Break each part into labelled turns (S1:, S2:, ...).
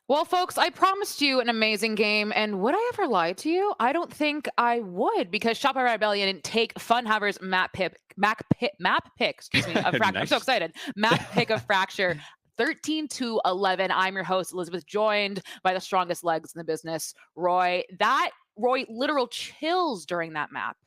S1: Well, folks, I promised you an amazing game, and would I ever lie to you? I don't think I would, because Shopify Rebellion didn't take Funhavers map pick, excuse me, of Fracture. I'm so
S2: Nice.
S1: excited. Map pick of Fracture. 13-11. I'm your host, Elizabeth, joined by the strongest legs in the business, Roy. Roy, literal chills during that map.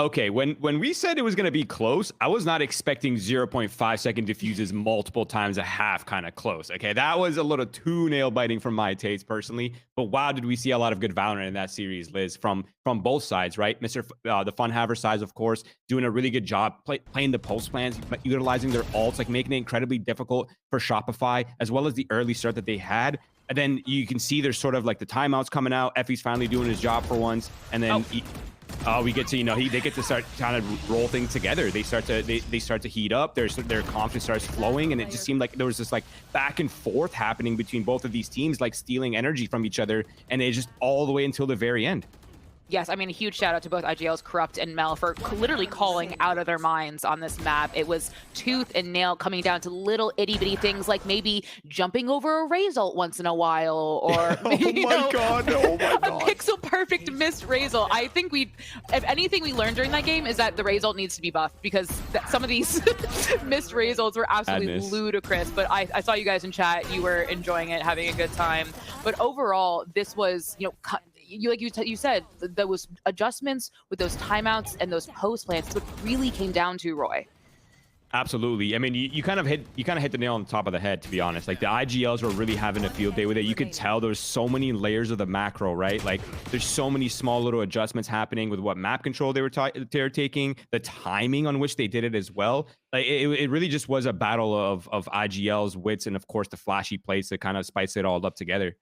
S2: Okay, when we said it was going to be close, I was not expecting 0.5 second diffuses multiple times a half kind of close. Okay, that was a little too nail biting from my taste personally. But wow, did we see a lot of good Valorant in that series, Liz, from both sides, right? The Funhaver sides, of course, doing a really good job playing the post plans, utilizing their ults, like making it incredibly difficult for Shopify, as well as the early start that they had. And then you can see there's sort of like the timeouts coming out. Effie's finally doing his job for once, and then. We get to, they get to start kind of roll things together. They start to heat up. Their confidence starts flowing, and it just seemed like there was this like back and forth happening between both of these teams, like stealing energy from each other, and it just all the way until the very end.
S1: Yes, I mean, a huge shout out to both IGL's Corrupt and Mel for literally calling out of their minds on this map. It was tooth and nail, coming down to little itty bitty things like maybe jumping over a Razult once in a while, or
S2: oh my god,
S1: a pixel perfect missed Razult. I think if anything we learned during that game is that the Razult needs to be buffed, because some of these missed Razults were absolutely ludicrous. But I saw you guys in chat, you were enjoying it, having a good time. But overall, this was, you said, those adjustments with those timeouts and those post plans, what really came down to, Roy.
S2: Absolutely. I mean, you kind of hit the nail on the top of the head, to be honest. Like, the IGLs were really having a field day with it. You could tell there's so many layers of the macro, right? Like, there's so many small little adjustments happening with what map control they were taking, the timing on which they did it as well. Like, it really just was a battle of IGL's wits and, of course, the flashy plays that kind of spice it all up together.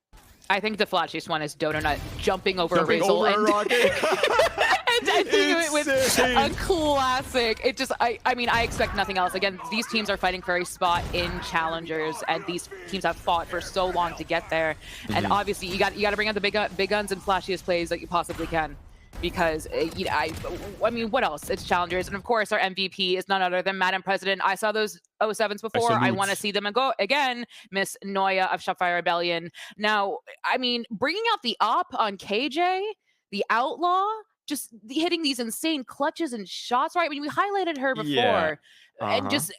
S1: I think the flashiest one is Donut jumping over a Razult. And I think it was a classic. It just, I mean, I expect nothing else. Again, these teams are fighting for a spot in Challengers, and these teams have fought for so long to get there. And obviously, you got to bring out the big guns and flashiest plays that you possibly can. Because, I mean, what else? It's Challengers. And, of course, our MVP is none other than Madam President. I saw those 07s before. I want to see them go again. Miss Noya of Shopify Rebellion. Now, I mean, bringing out the op on KJ, the Outlaw, just hitting these insane clutches and shots, right? I mean, we highlighted her before. And just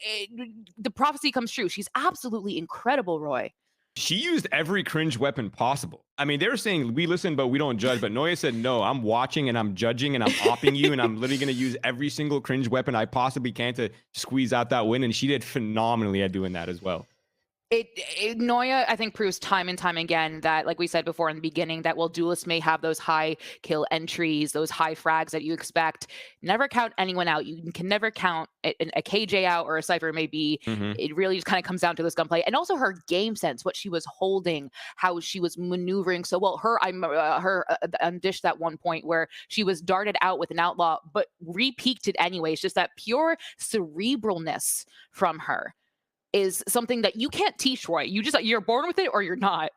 S1: the prophecy comes true. She's absolutely incredible, Roy.
S2: She used every cringe weapon possible. I mean, they were saying we listen, but we don't judge. But Noya said, no, I'm watching and I'm judging and I'm opping you. And I'm literally going to use every single cringe weapon I possibly can to squeeze out that win. And she did phenomenally at doing that as well.
S1: Noya, I think, proves time and time again that, like we said before in the beginning, that while duelists may have those high kill entries, those high frags that you expect, never count anyone out. You can never count a KJ out or a Cypher maybe. It really just kind of comes down to this gunplay. And also her game sense, what she was holding, how she was maneuvering so well. Her dished that one point where she was darted out with an Outlaw, but re-peaked it anyways. Just that pure cerebralness from her is something that you can't teach, Roy. You're born with it or you're not.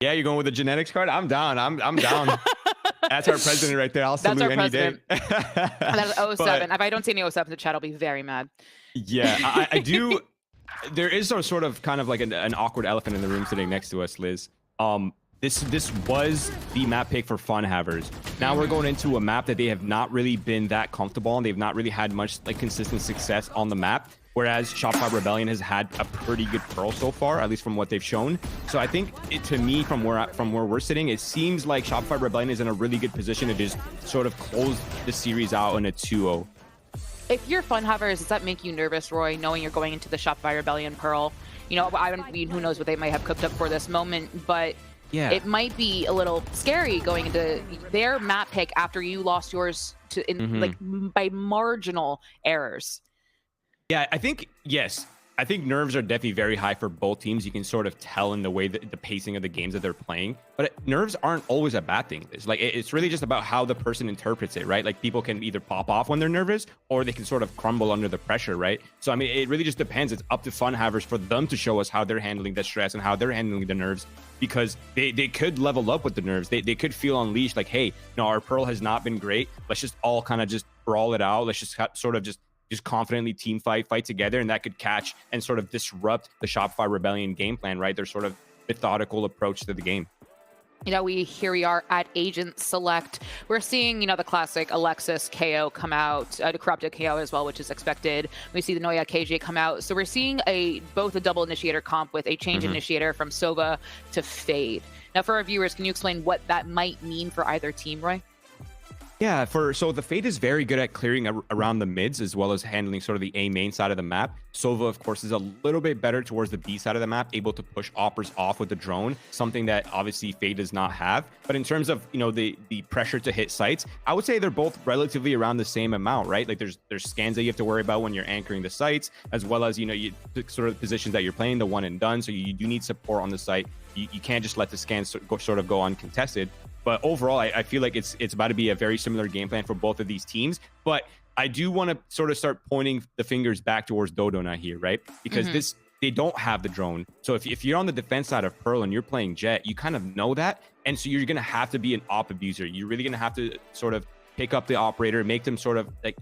S2: Yeah, you're going with the genetics card? I'm down. I'm down. That's our president right there. I'll salute any day.
S1: That's 07. If I don't see any 07 in the chat, I'll be very mad.
S2: Yeah, I do. There is sort of kind of like an awkward elephant in the room sitting next to us, Liz. This was the map pick for Funhavers. Now we're going into a map that they have not really been that comfortable on. They've not really had much like consistent success on the map. Whereas Shopify Rebellion has had a pretty good Pearl so far, at least from what they've shown. So I think, to me, from where we're sitting, it seems like Shopify Rebellion is in a really good position to just sort of close the series out in a 2-0.
S1: If you're Funhavers, does that make you nervous, Roy, knowing you're going into the Shopify Rebellion Pearl? Who knows what they might have cooked up for this moment, but yeah, it might be a little scary going into their map pick after you lost yours by marginal errors.
S2: Yeah, I think, yes. I think nerves are definitely very high for both teams. You can sort of tell in the way that the pacing of the games that they're playing. But nerves aren't always a bad thing. It's really just about how the person interprets it, right? Like, people can either pop off when they're nervous, or they can sort of crumble under the pressure, right? So, I mean, it really just depends. It's up to Funhavers for them to show us how they're handling the stress and how they're handling the nerves, because they could level up with the nerves. They could feel unleashed, like, hey, our Pearl has not been great. Let's just all kind of just brawl it out. Let's just sort of just just confidently team fight together, and that could catch and sort of disrupt the Shopify Rebellion game plan, right? Their sort of methodical approach to the game.
S1: You know, here we are at Agent Select. We're seeing, you know, the classic Alexis KO come out, the corrupted KO as well, which is expected. We see the Noya KJ come out. So we're seeing both a double initiator comp with a change initiator from Sova to Fade. Now, for our viewers, can you explain what that might mean for either team, Roy?
S2: Yeah, so the Fade is very good at clearing around the mids as well as handling sort of the A main side of the map. Sova, of course, is a little bit better towards the B side of the map, able to push oppers off with the drone, something that obviously Fade does not have. But in terms of, you know, the pressure to hit sites, I would say they're both relatively around the same amount, right? Like there's scans that you have to worry about when you're anchoring the sites, as well as, you know, you sort of positions that you're playing, the one and done. So you do need support on the site. You can't just let the scans sort of go uncontested. But overall, I feel like it's about to be a very similar game plan for both of these teams. But I do want to sort of start pointing the fingers back towards Dodonut here, right? Because they don't have the drone. So if you're on the defense side of Pearl and you're playing Jet, you kind of know that. And so you're going to have to be an op abuser. You're really going to have to sort of pick up the operator, make them sort of like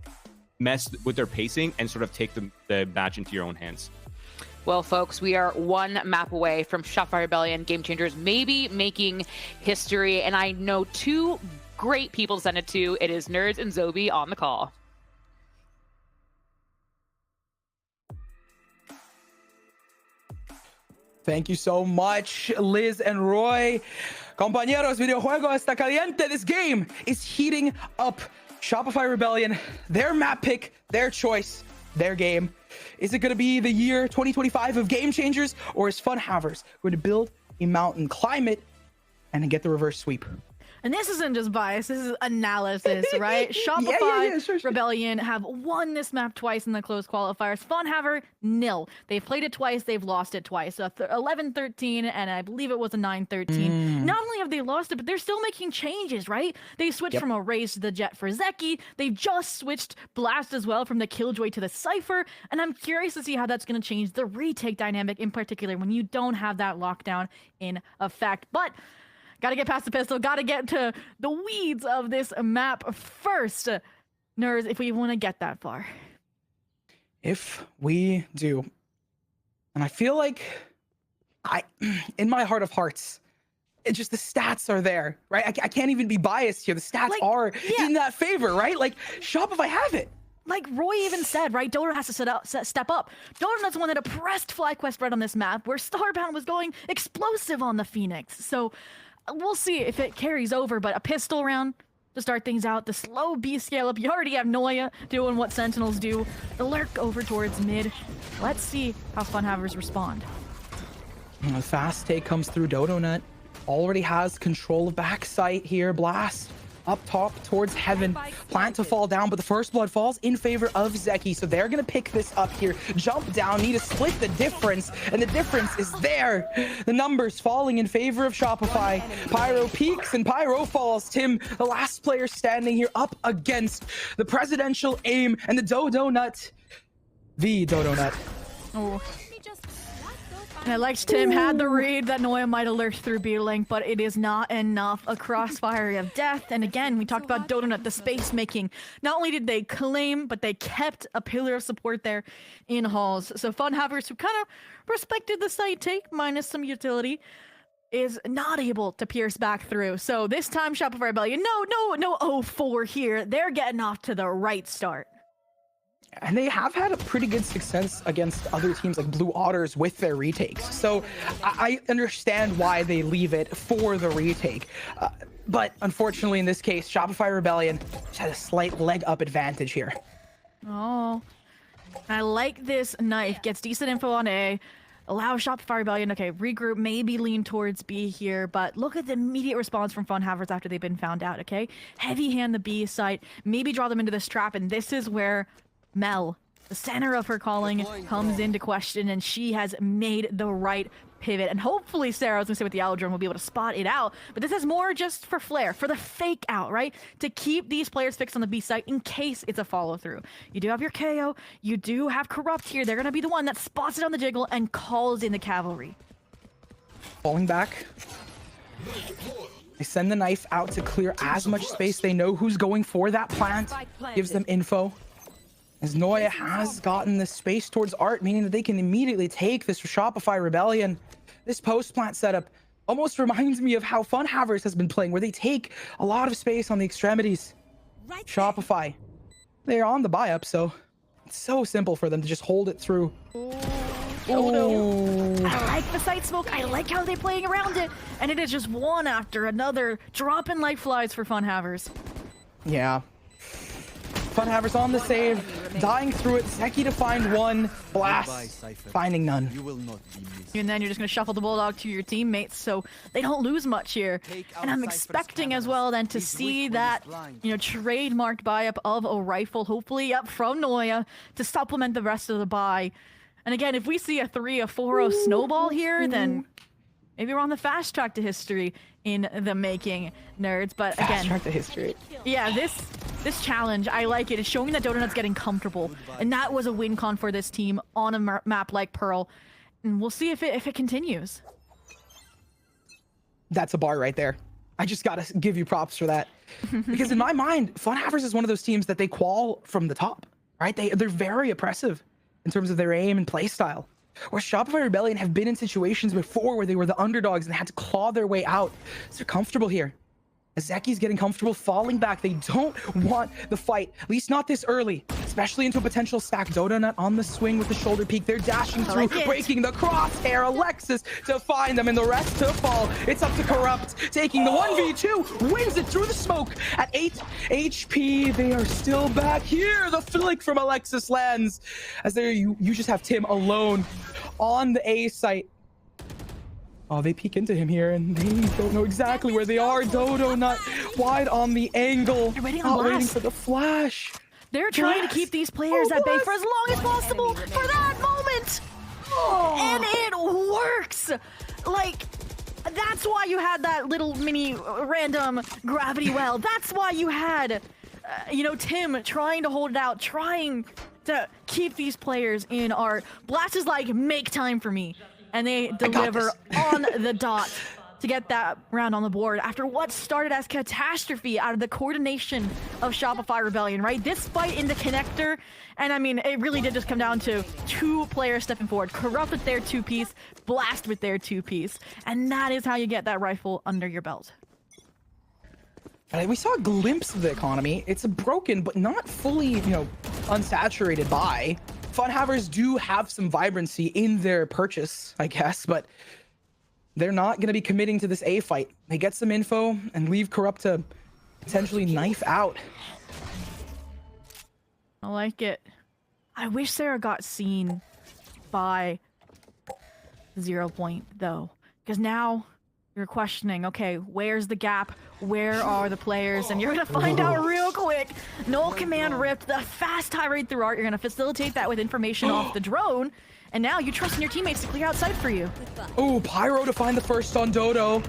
S2: mess with their pacing and sort of take the match into your own hands.
S1: Well, folks, we are one map away from Shopify Rebellion Game Changers maybe making history. And I know two great people to send it to. It is Nerds and Zobi on the call.
S3: Thank you so much, Liz and Roy. Compañeros, videojuego está caliente. This game is heating up. Shopify Rebellion, their map pick, their choice, their game. Is it going to be the year 2025 of Game Changers, or is Funhavers going to build a mountain, climb it, and get the reverse sweep?
S4: And this isn't just bias, this is analysis, right? Shopify
S3: sure.
S4: Rebellion have won this map twice in the closed qualifiers. Funhaver, nil. They've played it twice, they've lost it twice. So 11-13, and I believe it was a 9-13. Not only have they lost it, but they're still making changes, right? They switched from a Raze to the Jet for Zeki. They've just switched Blast as well from the Killjoy to the Cypher. And I'm curious to see how that's going to change the retake dynamic in particular when you don't have that lockdown in effect. But got to get past the pistol. Got to get to the weeds of this map first. Nerds, if we want to get that far.
S3: If we do. And I feel like in my heart of hearts, it's just the stats are there, right? I can't even be biased here. The stats are in that favor, right? Like Shopify have it.
S4: Like Roy even said, right? Dodonut has to step up. Dodonut's the one that oppressed FlyQuest Red on this map, where Starbound was going explosive on the Phoenix. So we'll see if it carries over, but a pistol round to start things out. The slow B scale up. You already have Noya doing what Sentinels do. The lurk over towards mid. Let's see how Funhavers respond.
S3: The fast take comes through. Dodonut already has control of backside here. Blast up top towards heaven. Plant to fall down, but the first blood falls in favor of Zeki. So they're going to pick this up here. Jump down, need to split the difference. And the difference is there. The numbers falling in favor of Shopify. Pyro peaks and Pyro falls. Tim, the last player standing here up against the presidential aim and the Dodonut. The Dodonut.
S4: Oh. And I liked Tim had the read that Noya might have lurked through B-Link, but it is not enough. A crossfire of death. And again, we talked about Dodonut, the space making. Not only did they claim, but they kept a pillar of support there in halls. So Funhavers, who kind of respected the side take, minus some utility, is not able to pierce back through. So this time, Shopify Rebellion, no 0-4 here. They're getting off to the right start.
S3: And they have had a pretty good success against other teams like Blue Otters with their retakes. So I understand why they leave it for the retake. But unfortunately, in this case, Shopify Rebellion just had a slight leg up advantage here.
S4: Oh, I like this knife. Gets decent info on A. Allow Shopify Rebellion, okay, regroup, maybe lean towards B here, but look at the immediate response from Funhavers after they've been found out, okay? Heavy hand the B site, maybe draw them into this trap, and this is where Mel, the center of her calling, comes into question, and she has made the right pivot. And hopefully Sarah, I was gonna say with the Alodrome, will be able to spot it out, but this is more just for flair, for the fake out, right? To keep these players fixed on the B site in case it's a follow through. You do have your KO, you do have Corrupt here. They're gonna be the one that spots it on the jiggle and calls in the cavalry.
S3: Falling back. They send the knife out to clear as much space. They know who's going for that plant. Gives them info. As Noya has gotten the space towards Art, meaning that they can immediately take this Shopify Rebellion. This post plant setup almost reminds me of how Funhavers has been playing, where they take a lot of space on the extremities. Shopify, they're on the buy up, so it's so simple for them to just hold it through.
S4: Dodo. I like the site smoke. I like how they're playing around it. And it is just one after another, dropping like flies for Funhavers.
S3: Yeah. Funhavers on the save, dying through it. Zeki to find one, Blast finding none.
S4: And then you're just going to shuffle the Bulldog to your teammates so they don't lose much here. And I'm expecting as well then to see that, you know, trademarked buy-up of a rifle, hopefully up from Noya to supplement the rest of the buy. And again, if we see a 3, a 4-0 snowball here, then maybe we're on the fast track to history in the making, nerds. But again,
S3: fast track to history.
S4: Yeah, this challenge, I like it. It's showing that Donut's getting comfortable, and that was a win con for this team on a map like Pearl. And we'll see if it continues.
S3: That's a bar right there. I just gotta give you props for that, because in my mind, Funhavers is one of those teams that they qual from the top, right? They're very oppressive in terms of their aim and play style. Where Shopify Rebellion have been in situations before where they were the underdogs and had to claw their way out. So they're comfortable here. As Zeki's getting comfortable falling back, they don't want the fight, at least not this early, especially into a potential stack. Donut on the swing with the shoulder peek. They're dashing through, breaking the crosshair. Alexis to find them and the rest to fall. It's up to Corrupt, taking the 1v2, wins it through the smoke at 8 HP. They are still back here. The flick from Alexis lands as you just have Tim alone on the A site. Oh, they peek into him here, and they don't know exactly where they are. Dodo not wide on the angle.
S4: They're waiting
S3: not
S4: on
S3: waiting
S4: Blast.
S3: for the flash.
S4: They're trying to keep these players at bay for as long as possible for that moment. And it works. Like, that's why you had that little mini random gravity well. That's why you had, you know, Tim trying to hold it out, trying to keep these players in art. Blast is like, make time for me. And they deliver on the dot to get that round on the board after what started as catastrophe out of the coordination of Shopify Rebellion, right? This fight in the connector, and I mean, it really did just come down to 2 players stepping forward. Corrupt with their 2-piece, Blast with their 2-piece. And that is how you get that rifle under your belt.
S3: We saw a glimpse of the economy. It's a broken, but not fully, you know, unsaturated buy. Funhavers do have some vibrancy in their purchase, I guess, but they're not going to be committing to this A fight. They get some info and leave Corrupt to potentially knife out.
S4: I like it. I wish Sarah got seen by 0 point, though, because now you're questioning, okay, where's the gap? Where are the players? And you're going to find out real quick. No command ripped, the fast high rate through art. You're going to facilitate that with information off the drone. And now you trust in your teammates to clear outside for you.
S3: Oh, Pyro to find the first on Dodo.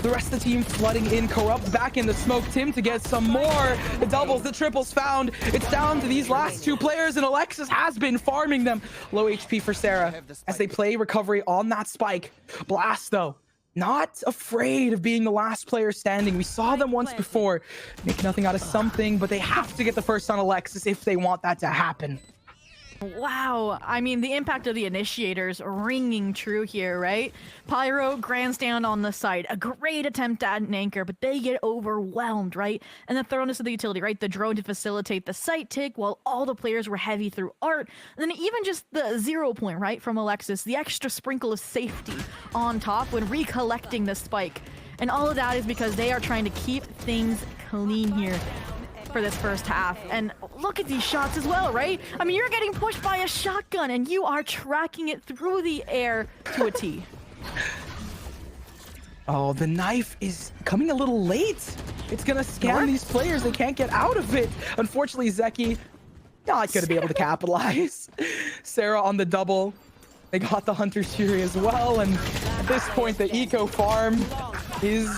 S3: The rest of the team flooding in. Corrupt back in the smoke. Tim to get some more. The doubles, the triples found. It's down to these last 2 players, and Alexis has been farming them. Low HP for Sarah as they play recovery on that spike. Blast, though, not afraid of being the last player standing. We saw them once before. Make nothing out of something, but they have to get the first on Alexis if they want that to happen.
S4: Wow, I mean, the impact of the initiators ringing true here, right? Pyro grandstand on the side, a great attempt at an anchor, but they get overwhelmed, right? And the thoroughness of the utility, right? The drone to facilitate the site take while all the players were heavy through art. And then even just the 0 point, right, from Alexis, the extra sprinkle of safety on top when recollecting the spike. And all of that is because they are trying to keep things clean here for this first half. And look at these shots as well, right? I mean, you're getting pushed by a shotgun and you are tracking it through the air to a T.
S3: Oh, the knife is coming a little late. It's gonna scan these players. They can't get out of it. Unfortunately, Zeki not gonna be able to capitalize. Sarah on the double. They got the Hunter's Fury as well. And at this point, the eco farm is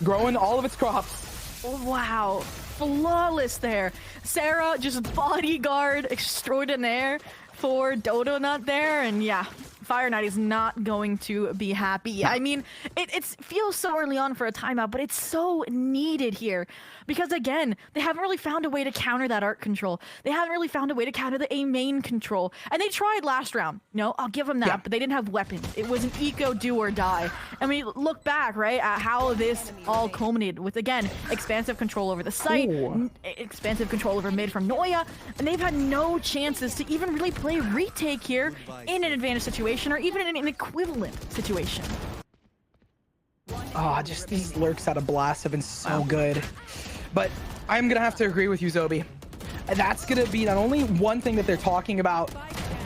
S3: growing all of its crops.
S4: Wow. Flawless there. Sarah just bodyguard extraordinaire for Dodo Nut there, and yeah, Fire Knight is not going to be happy. I mean, it feels so early on for a timeout, but it's so needed here. Because again, they haven't really found a way to counter that art control. They haven't really found a way to counter the A main control. And they tried last round. No, I'll give them that, but they didn't have weapons. It was an eco do or die. And we look back, right, at how this all culminated with, again, expansive control over the site, expansive control over mid from Noya, and they've had no chances to even really play retake here in an advantage situation or even in an equivalent situation.
S3: Oh, just these lurks out of Blast have been so good. But I'm going to have to agree with you, Zobi. That's going to be not only one thing that they're talking about,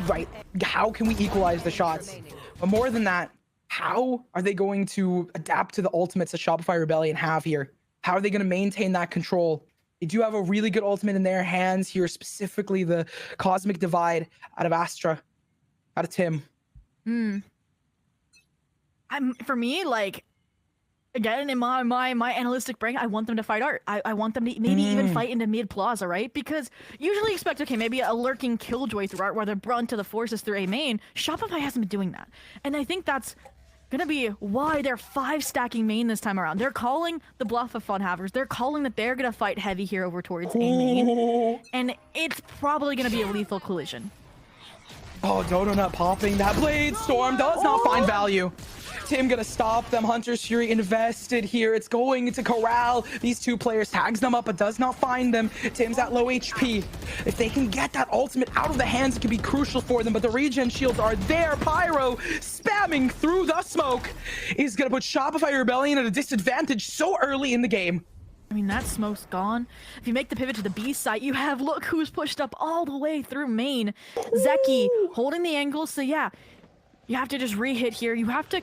S3: right, how can we equalize the shots? But more than that, how are they going to adapt to the ultimates that Shopify Rebellion have here? How are they going to maintain that control? They do have a really good ultimate in their hands here, specifically the Cosmic Divide out of Astra, out of Tim.
S4: For me, like, again, in my analytic brain, I want them to fight art. I want them to maybe even fight into mid plaza, right? Because usually expect, okay, maybe a lurking killjoy through art where they're brunt to the forces through A main. Shopify hasn't been doing that. And I think that's gonna be why they're 5-stacking main this time around. They're calling the bluff of Funhavers. They're calling that they're gonna fight heavy here over towards A main. And it's probably gonna be a lethal collision.
S3: Oh, Dodo not popping. That Blade Storm does not find value. Tim gonna stop them. Hunter's Fury invested here. It's going to corral these two players. Tags them up, but does not find them. Tim's at low HP. If they can get that ultimate out of the hands, it can be crucial for them, but the regen shields are there. Pyro spamming through the smoke is gonna put Shopify Rebellion at a disadvantage so early in the game.
S4: I mean, that smoke's gone. If you make the pivot to the B site, you have, look who's pushed up all the way through main. Zeki holding the angle, so yeah, you have to just re-hit here. You have to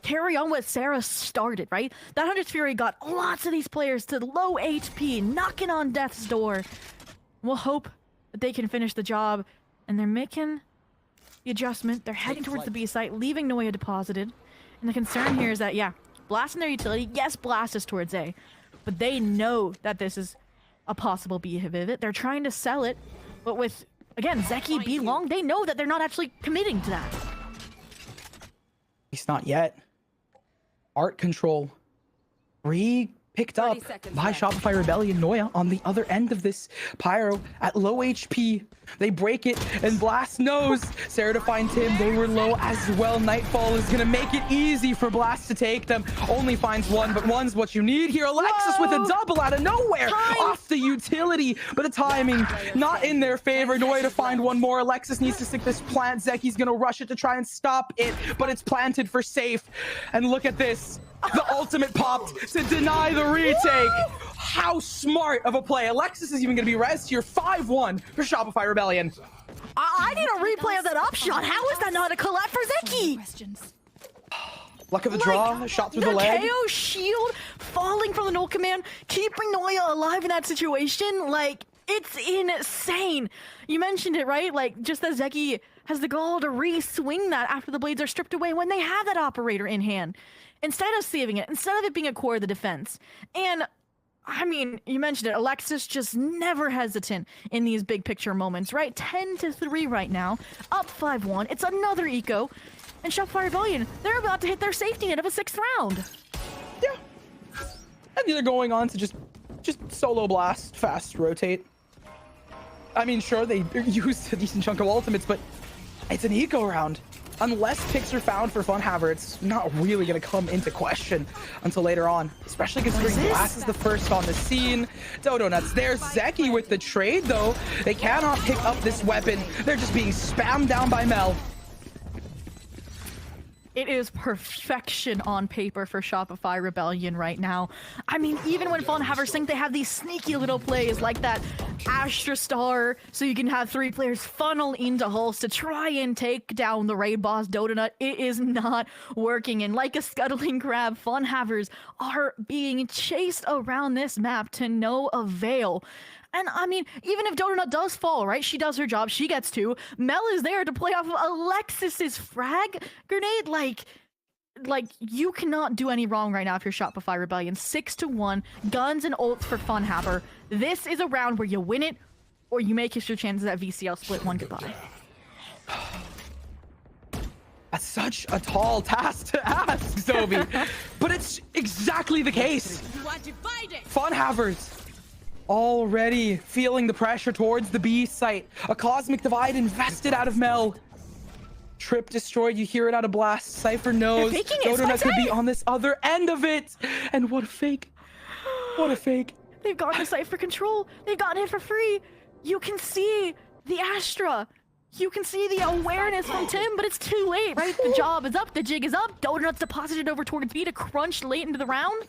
S4: carry on what Sarah started, right? That Hunter's Fury got lots of these players to low HP, knocking on death's door. We'll hope that they can finish the job, and they're making the adjustment. They're heading towards the B site, leaving Noya deposited. And the concern here is that, yeah, Blast in their utility, yes, Blast is towards A, but they know that this is a possible B pivot. They're trying to sell it, but with, again, Zeki, B long, they know that they're not actually committing to that.
S3: At least not yet. Art control picked up by Shopify Rebellion. Noya on the other end of this. Pyro at low HP. They break it, and Blast knows Sarah to find Tim. They were low as well. Nightfall is going to make it easy for Blast to take them. Only finds one, but one's what you need here. Alexis with a double out of nowhere off the utility, but the timing not in their favor. Noya to find one more. Alexis needs to stick this plant. Zeki's going to rush it to try and stop it, but it's planted for safe. And look at this. The ultimate popped to deny the retake. How smart of a play. Alexis is even going to be rezzed here. 5-1 for Shopify Rebellion.
S4: I need a replay of that upshot. How is that not a collapse for Zeki?
S3: Luck of the draw, shot through the leg.
S4: KO shield falling from the null command, keeping Noya alive in that situation. Like, it's insane. You mentioned it, right? Like, just that Zeki has the gall to re-swing that after the blades are stripped away when they have that operator in hand. Instead of saving it, instead of it being a core of the defense. And, I mean, you mentioned it, Alexis just never hesitant in these big picture moments, right? 10-3 right now, up 5-1. It's another eco. And Shopify Rebellion, they're about to hit their safety net of a 6th round.
S3: Yeah. And they're going on to just solo blast, fast rotate. I mean, sure, they used a decent chunk of ultimates, but it's an eco round. Unless picks are found for Funhaver, it's not really going to come into question until later on. Especially considering Blast is the first on the scene. Dodo Nuts, there's Zeki with the trade, though. They cannot pick up this weapon. They're just being spammed down by Mel.
S4: It is perfection on paper for Shopify Rebellion right now. I mean, even when Funhavers think they have these sneaky little plays like that Astra Star, so you can have 3 players funnel into hulls to try and take down the raid boss Dodonut, it is not working. And like a scuttling crab, Funhavers are being chased around this map to no avail. And I mean, even if Donut does fall, right? She does her job. She gets 2. Mel is there to play off of Alexis's frag grenade. Like you cannot do any wrong right now if you're Shopify Rebellion. 6-1, guns and ults for Funhaver. This is a round where you win it, or you make your chances at VCL split 1 goodbye.
S3: That's such a tall task to ask, Zobi. But it's exactly the case. Funhavers already feeling the pressure towards the B site. A cosmic divide invested out of Mel. Trip destroyed. You hear it out of Blast. Cypher knows Dodona could be on this other end of it. And what a fake. What a fake.
S4: They've gotten the site for control. They've gotten it for free. You can see the Astra. You can see the awareness from Tim, but it's too late, right? The job is up. The jig is up. Donut's deposited over towards B to crunch late into the round.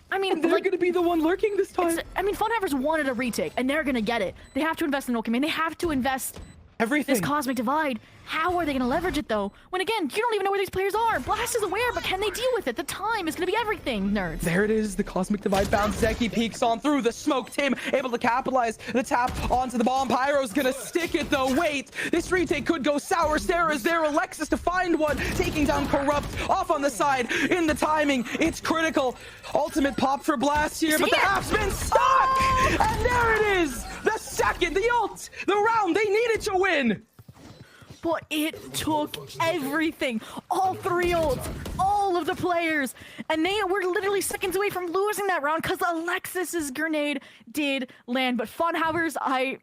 S4: I mean,
S3: they're going to be the one lurking this time.
S4: I mean, Funhavers wanted a retake, and they're going to get it. They have to invest in Ultimate. They have to invest
S3: everything.
S4: This cosmic divide. How are they going to leverage it, though? When, again, you don't even know where these players are. Blast is aware, but can they deal with it? The time is going to be everything, nerds.
S3: There it is. The cosmic divide found. Zeki peeks on through the smoke. Tim able to capitalize. The tap onto the bomb. Pyro's going to stick it, though. Wait, this retake could go sour. Sarah's there. Alexis to find one. Taking down Corrupt. Off on the side. In the timing. It's critical. Ultimate pop for Blast here, but the half's been stuck. And there it is. The second, the ult. The round they needed to win.
S4: But it took everything. All three ults, all of the players. And they were literally seconds away from losing that round because Alexis's grenade did land. But Funhavers, I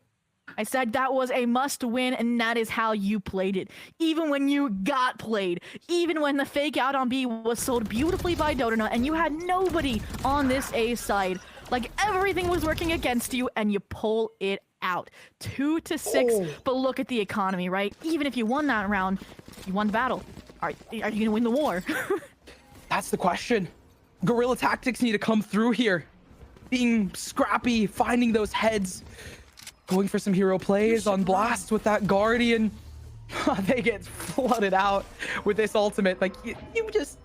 S4: said that was a must win, and that is how you played it. Even when you got played, even when the fake out on B was sold beautifully by Dodona, and you had nobody on this A side. Like, everything was working against you, and you pull it out 2-6. But look at the economy, right? Even if you won that round, you won the battle. Are you gonna win the war?
S3: That's the question. Guerrilla tactics need to come through here. Being scrappy, finding those heads, going for some hero plays on Blast with that Guardian. They get flooded out with this ultimate. Like, you just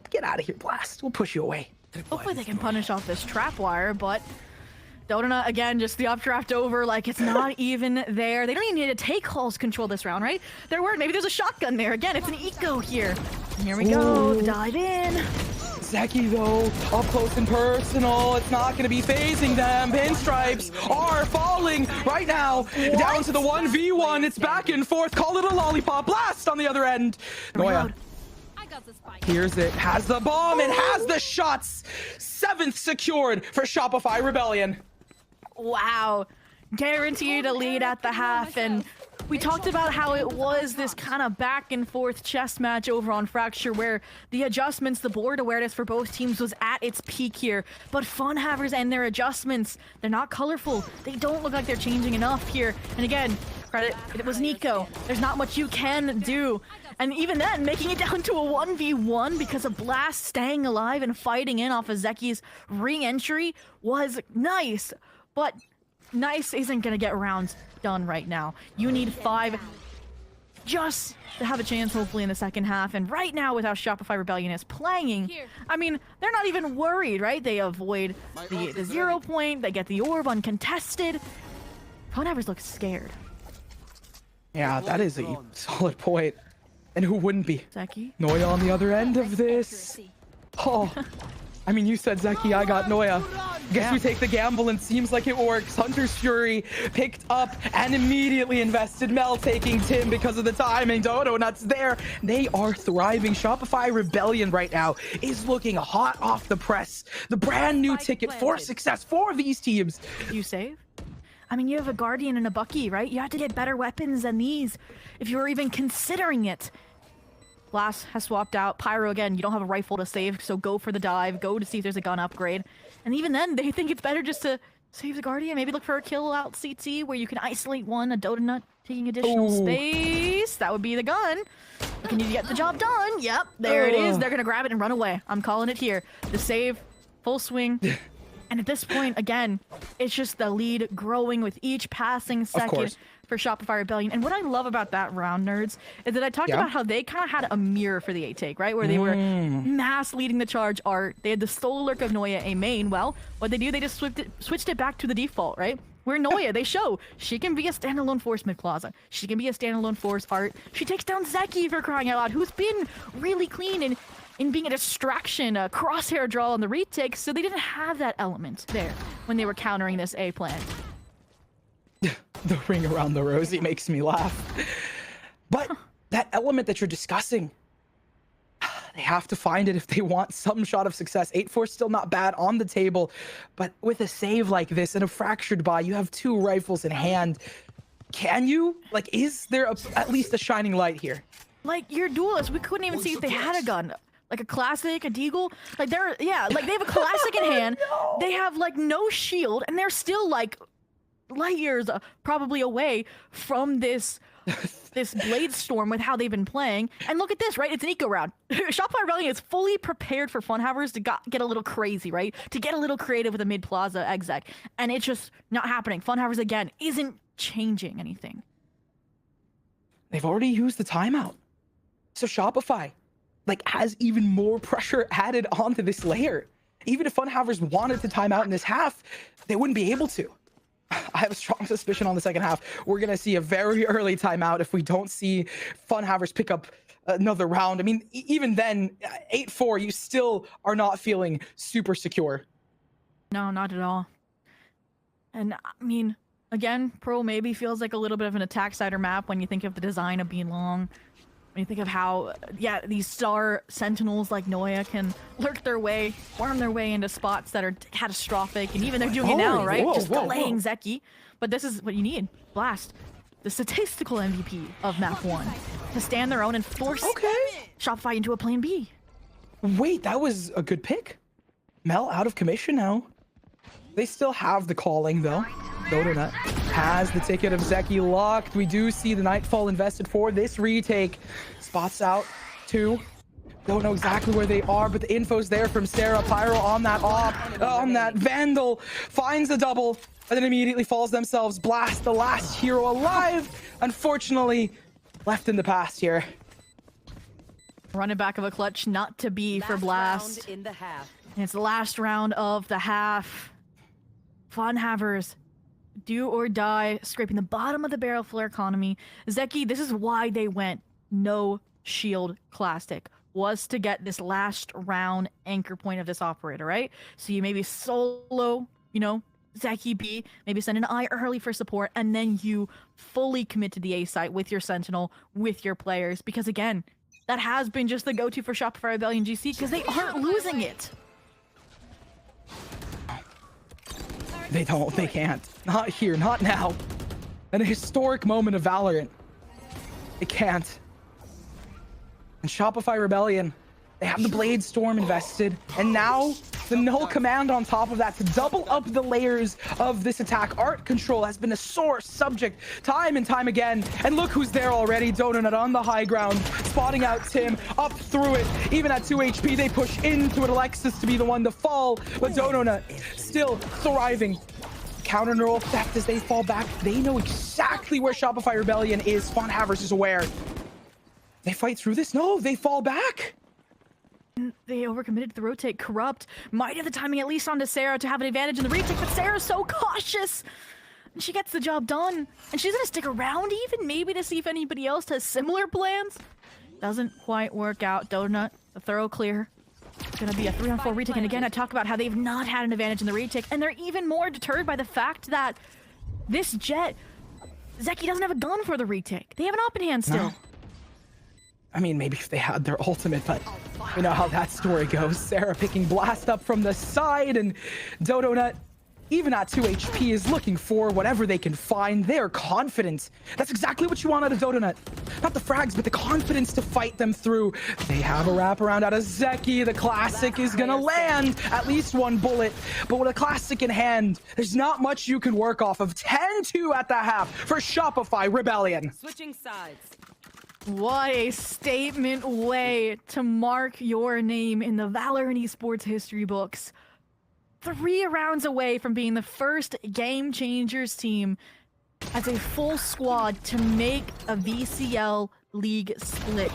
S3: get out of here, Blast. We'll push you away.
S4: Hopefully they can punish off this trap wire, but Dodona, again, just the updraft over, like it's not even there. They don't even need to take Hall's control this round, right? There were, maybe there's a shotgun there. Again, it's an eco here. Here we go, the dive in.
S3: Zeki, though, up close and personal. It's not going to be phasing them. Pinstripes are falling right now. Down to the 1v1. It's back and forth. Call it a lollipop. Blast on the other end. Noya hears it, has the bomb, and has the shots. 7th secured for Shopify Rebellion.
S4: Wow. Guaranteed a lead at the half, and we talked about how it was this kind of back and forth chess match over on Fracture where the adjustments, the board awareness for both teams was at its peak here. But Funhavers and their adjustments, they're not colorful. They don't look like they're changing enough here. And again, credit, it was Nico. There's not much you can do. And even then, making it down to a 1v1 because of Blast staying alive and fighting in off of Zeki's re-entry was nice. But nice isn't going to get rounds done right now. You need 5 just to have a chance, hopefully, in the second half. And right now, with how Shopify Rebellion is playing, I mean, they're not even worried, right? They avoid the 0 point. They get the orb uncontested. Funhavers look scared.
S3: Yeah, that is a solid point. And who wouldn't be?
S4: Zeki?
S3: Noya on the other end of this. Oh, I mean, you said Zeki, I got Noya. Guess we take the gamble and seems like it works. Hunter's Fury picked up and immediately invested. Mel taking Tim because of the timing. Donuts there. They are thriving. Shopify Rebellion right now is looking hot off the press. The brand new ticket for success for these teams.
S4: You save? I mean, you have a Guardian and a Bucky, right? You have to get better weapons than these if you're even considering it. Blast has swapped out. Pyro, again, you don't have a rifle to save, so go for the dive. Go to see if there's a gun upgrade. And even then, they think it's better just to save the Guardian. Maybe look for a kill out CT where you can isolate one, a Donut taking additional space. That would be the gun. Can you get the job done? Yep, there it is. They're going to grab it and run away. I'm calling it here. The save, full swing. And at this point, again, it's just the lead growing with each passing second for Shopify Rebellion. And what I love about that round, nerds, is that I talked about how they kind of had a mirror for the A-take, right? Where they were mass leading the charge art. They had the Soul Lurk of Noya, a main. Well, what they do, they just switched it back to the default, right? Where Noya, they show she can be a standalone force mid-plaza. She can be a standalone force art. She takes down Zeki, for crying out loud, who's been really clean in being a distraction, a crosshair draw on the retake, so they didn't have that element there when they were countering this A plan.
S3: The ring around the rosy makes me laugh. But that element that you're discussing, they have to find it if they want some shot of success. 8-4 still not bad on the table, but with a save like this and a fractured buy, you have 2 rifles in hand. Can you? Like, is there at least a shining light here?
S4: Like, your duelists, we couldn't even see if they had a gun. Like a classic, a deagle. Like, they have a classic in hand.
S3: No.
S4: They have, like, no shield, and they're still, like, light years probably away from this blade storm with how they've been playing. And look at this, right? It's an eco round. Shopify Rebellion is fully prepared for Funhavers to get a little crazy, right? To get a little creative with a mid plaza exec. And it's just not happening. Funhavers, again, isn't changing anything.
S3: They've already used the timeout. So Shopify, like, has even more pressure added onto this layer. Even if Funhavers wanted to time out in this half, they wouldn't be able to. I have a strong suspicion on the second half we're going to see a very early timeout if we don't see Funhavers pick up another round. I mean, even then, 8-4, you still are not feeling super secure.
S4: No, not at all. And, I mean, again, Pro maybe feels like a little bit of an attack cider map when you think of the design of being long. When you think of how, these star sentinels like Noya can lurk their way, farm their way into spots that are catastrophic, and even they're doing it now, right? Just delaying Zeki. But this is what you need. Blast, the statistical MVP of map 1, to stand their own and force Shopify into a plan B.
S3: Wait, that was a good pick. Mel out of commission now. They still have the calling, though. Donut has the ticket of Zeki locked. We do see the Nightfall invested for this retake. Spots out 2. Don't know exactly where they are, but the info's there from Sarah. Pyro on that on that Vandal. Finds the double, and then immediately falls themselves. Blast, the last hero alive. Unfortunately, left in the past here.
S4: Running back of a clutch, not to be for Blast.
S5: In the half.
S4: And it's the last round of the half. Funhavers, do or die, scraping the bottom of the barrel for economy. Zeki, this is why they went no shield classic, was to get this last round anchor point of this operator, right? So you maybe solo, Zeki B, maybe send an eye early for support, and then you fully commit to the A site with your Sentinel, with your players, because again, that has been just the go-to for Shopify Rebellion GC, because they aren't losing it.
S3: They can't. Not here, not now. In a historic moment of Valorant, they can't. And Shopify Rebellion, they have the Blade Storm invested, and now the null command on top of that to double up the layers of this attack. Art control has been a sore subject time and time again, and look who's there already. Donut on the high ground, spotting out Tim, up through it. Even at 2 HP, they push into it. Alexis to be the one to fall, but Donut still thriving. Counter neural theft as they fall back. They know exactly where Shopify Rebellion is. Funhavers is aware. They fight through this? No, they fall back.
S4: They overcommitted to the rotate. Corrupt might have the timing at least onto Sarah to have an advantage in the retake, but Sarah's so cautious. And she gets the job done. And she's gonna stick around even, maybe to see if anybody else has similar plans. Doesn't quite work out. Donut, the thorough clear. It's gonna be a 3-on-4 retake, and again I talk about how they've not had an advantage in the retake, and they're even more deterred by the fact that this Jet, Zeki doesn't have a gun for the retake. They have an op in hand still.
S3: No. I mean, maybe if they had their ultimate, but we know how that story goes. Sarah picking Blast up from the side, and Donut, even at 2 HP, is looking for whatever they can find. They are confident. That's exactly what you want out of Donut. Not the frags, but the confidence to fight them through. They have a wraparound out of Zeki. The classic is gonna land at least 1 bullet, but with a classic in hand, there's not much you can work off of. 10-2 at the half for Shopify Rebellion.
S5: Switching sides.
S4: What a statement way to mark your name in the Valorant Esports history books. 3 rounds away from being the first Game Changers team as a full squad to make a VCL league split.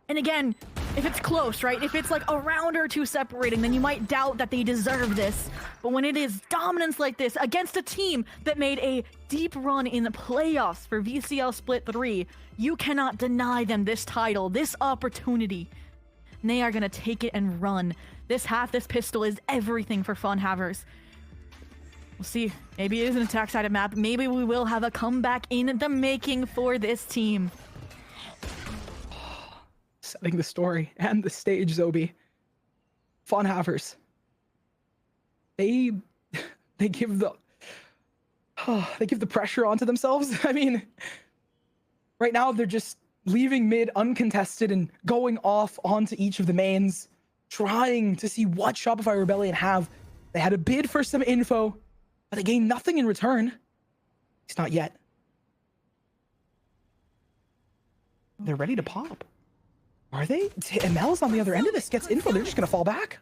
S4: And again, if it's close, right? If it's like a round or 2 separating, then you might doubt that they deserve this. But when it is dominance like this against a team that made a deep run in the playoffs for VCL Split 3, you cannot deny them this title, this opportunity. And they are going to take it and run. This half, this pistol is everything for Funhavers. We'll see. Maybe it is an attack-sided map. Maybe we will have a comeback in the making for this team.
S3: setting the story and the stage, Zobi. Funhavers. They give the pressure onto themselves. I mean, right now they're just leaving mid uncontested and going off onto each of the mains, trying to see what Shopify Rebellion have. They had a bid for some info, but they gained nothing in return. It's not yet. They're ready to pop. Are they? ML's on the other end of this, gets info. They're just going to fall back.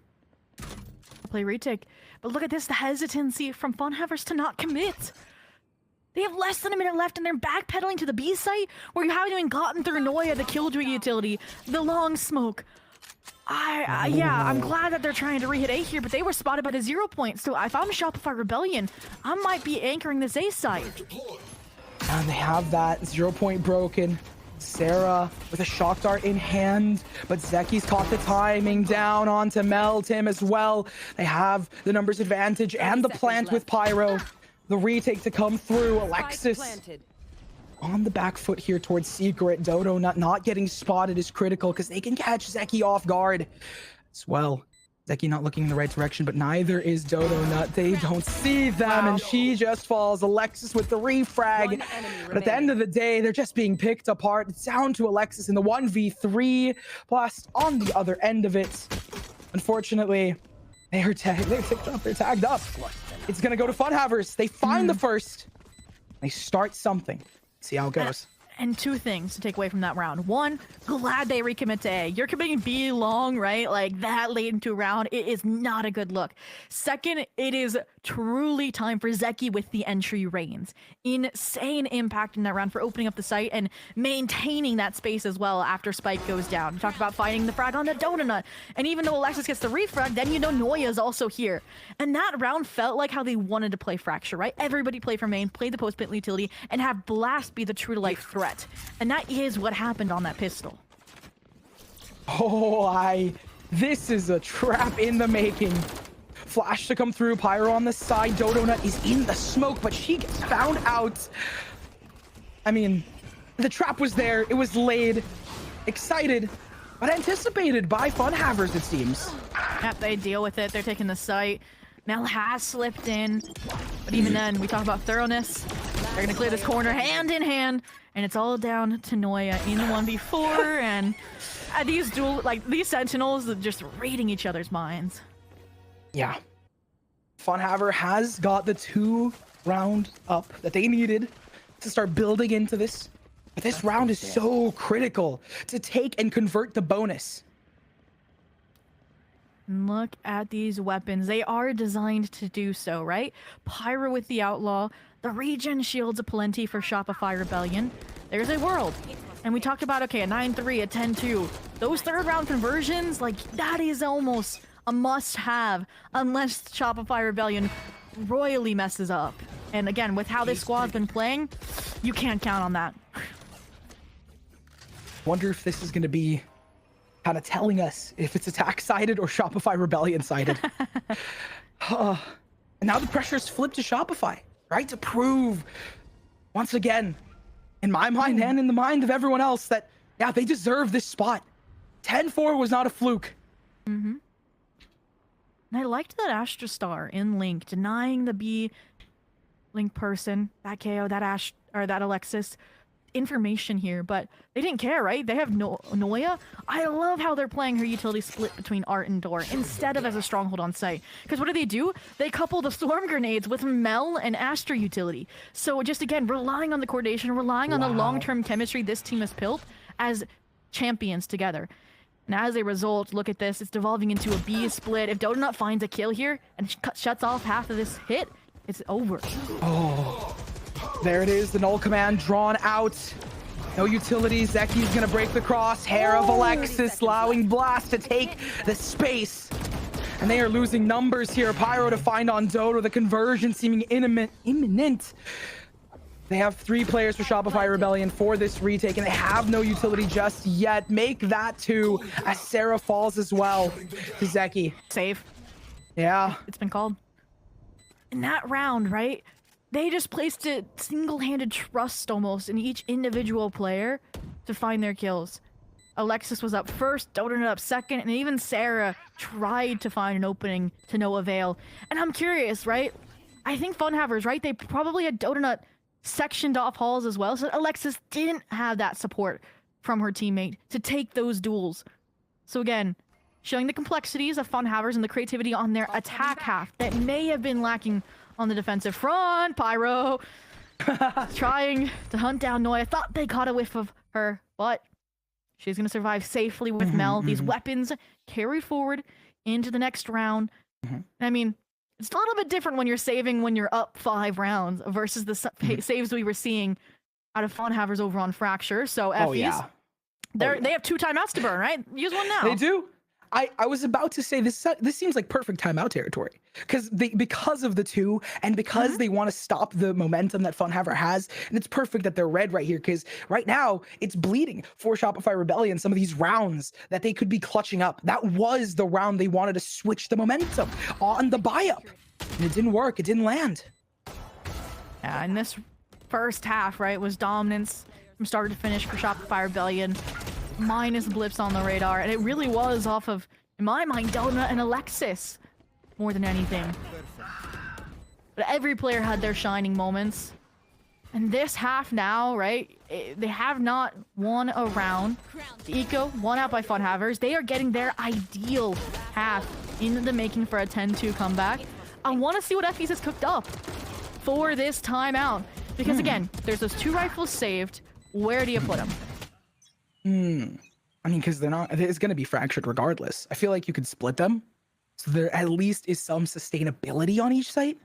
S4: Play retake. But look at this, the hesitancy from Funhavers to not commit. They have less than a minute left and they're backpedaling to the B site where you haven't even gotten through Noya, the Killjoy utility, the long smoke. Yeah, I'm glad that they're trying to re-hit A here, but they were spotted by the 0 point. So if I'm Shopify Rebellion, I might be anchoring this A site.
S3: And they have that 0 point broken. Sarah with a shock dart in hand, but Zeki's caught the timing down onto Meltim as well. They have the numbers advantage and the plant with Pyro. The retake to come through. Alexis on the back foot here towards Secret. Dodo not getting spotted is critical because they can catch Zeki off guard as well. Zeki not looking in the right direction, but neither is Dodo Nut. They don't see them, and she just falls. Alexis with the refrag. But at the end of the day, they're just being picked apart. It's down to Alexis in the 1v3. Plus, on the other end of it, unfortunately, they're tagged up. It's going to go to Funhavers. They find the first. They start something. See how it goes.
S4: And two things to take away from that round. One, glad they recommit to A. You're committing B long, right? Like that late into a round, it is not a good look. Second, it is truly time for Zeki with the entry reigns. Insane impact in that round for opening up the site and maintaining that space as well after Spike goes down. We talked about fighting the frag on the Donut. And even though Alexis gets the refrag, then you know Noya is also here. And that round felt like how they wanted to play Fracture, right? Everybody play for main, play the post-pit utility, and have Blast be the true-to-life threat. And that is what happened on that pistol.
S3: This is a trap in the making. Flash to come through, Pyro on the side, Dodo Nut is in the smoke, but she gets found out. I mean, the trap was there, it was laid, excited, but anticipated by Funhavers, it seems.
S4: Yep, they deal with it, they're taking the site. Mel has slipped in, but even then, we talk about thoroughness. They're gonna clear this corner hand in hand, and it's all down to Noya in the 1v4, and these Sentinels are just reading each other's minds.
S3: Yeah. Funhaver has got the 2 round up that they needed to start building into this. But this round is so critical to take and convert the bonus.
S4: Look at these weapons. They are designed to do so, right? Pyro with the Outlaw, the regen shields aplenty for Shopify Rebellion. There's a world. And we talked about, okay, a 9-3, a 10-2. Those third round conversions, like, that is almost a must-have unless Shopify Rebellion royally messes up. And again, with how this squad's been playing, you can't count on that.
S3: Wonder if this is going to be kind of telling us if it's attack-sided or Shopify Rebellion-sided. And now the pressure's flipped to Shopify, right? To prove, once again, in my mind and in the mind of everyone else, that, yeah, they deserve this spot. 10-4 was not a fluke.
S4: Mm-hmm. And I liked that Astra Star in Link, denying the B Link person, that KO, that Ash, or that Alexis, information here, but they didn't care, right? They have Noya. I love how they're playing her utility split between Art and Door instead of as a stronghold on site. Because what do? They couple the storm grenades with Mel and Astra utility. So just again, relying on the coordination, relying on the long-term chemistry this team has built as champions together. And as a result, look at this. It's devolving into a B split. If Donut finds a kill here and shuts off half of this hit, it's over.
S3: Oh, there it is. The null command drawn out. No utility. Zeki's going to break the crosshair of Alexis, allowing Blast to take the space. And they are losing numbers here. Pyro to find on Dodo. The conversion seeming imminent. They have 3 players for Shopify Rebellion for this retake, and they have no utility just yet. Make that 2 as Sarah falls as well to Zeki.
S4: Save.
S3: Yeah.
S4: It's been called. In that round, right? They just placed a single-handed trust almost in each individual player to find their kills. Alexis was up first, Donut up second, and even Sarah tried to find an opening to no avail. And I'm curious, right? I think Funhavers, right? They probably had Donut sectioned off halls as well, so Alexis didn't have that support from her teammate to take those duels. So again, showing the complexities of Funhavers and the creativity on their attack half that may have been lacking on the defensive front. Pyro trying to hunt down Noya. Thought they caught a whiff of her, but she's going to survive safely with Mel. These weapons carried forward into the next round. I mean, it's a little bit different when you're saving when you're up 5 rounds versus the saves we were seeing out of Funhavers over on Fracture. So Effies, they have 2 timeouts to burn, right? Use one now.
S3: They do. I was about to say this seems like perfect timeout territory because of the 2 and because they want to stop the momentum that Funhaver has, and it's perfect that they're red right here because right now it's bleeding for Shopify Rebellion. Some of these rounds that they could be clutching up, that was the round they wanted to switch the momentum on the buy up, and it didn't work. It didn't land.
S4: Yeah, and this first half, right, was dominance from start to finish for Shopify Rebellion. Minus blips on the radar, and it really was off of, in my mind, Donut and Alexis more than anything. But every player had their shining moments. And this half now, right, they have not won a round. The Eco won out by Funhavers. They are getting their ideal half in the making for a 10-2 comeback. I want to see what Effies has cooked up for this timeout. Because again, there's those 2 rifles saved. Where do you put them?
S3: I mean, because it's going to be fractured regardless. I feel like you could split them, so there at least is some sustainability on each site.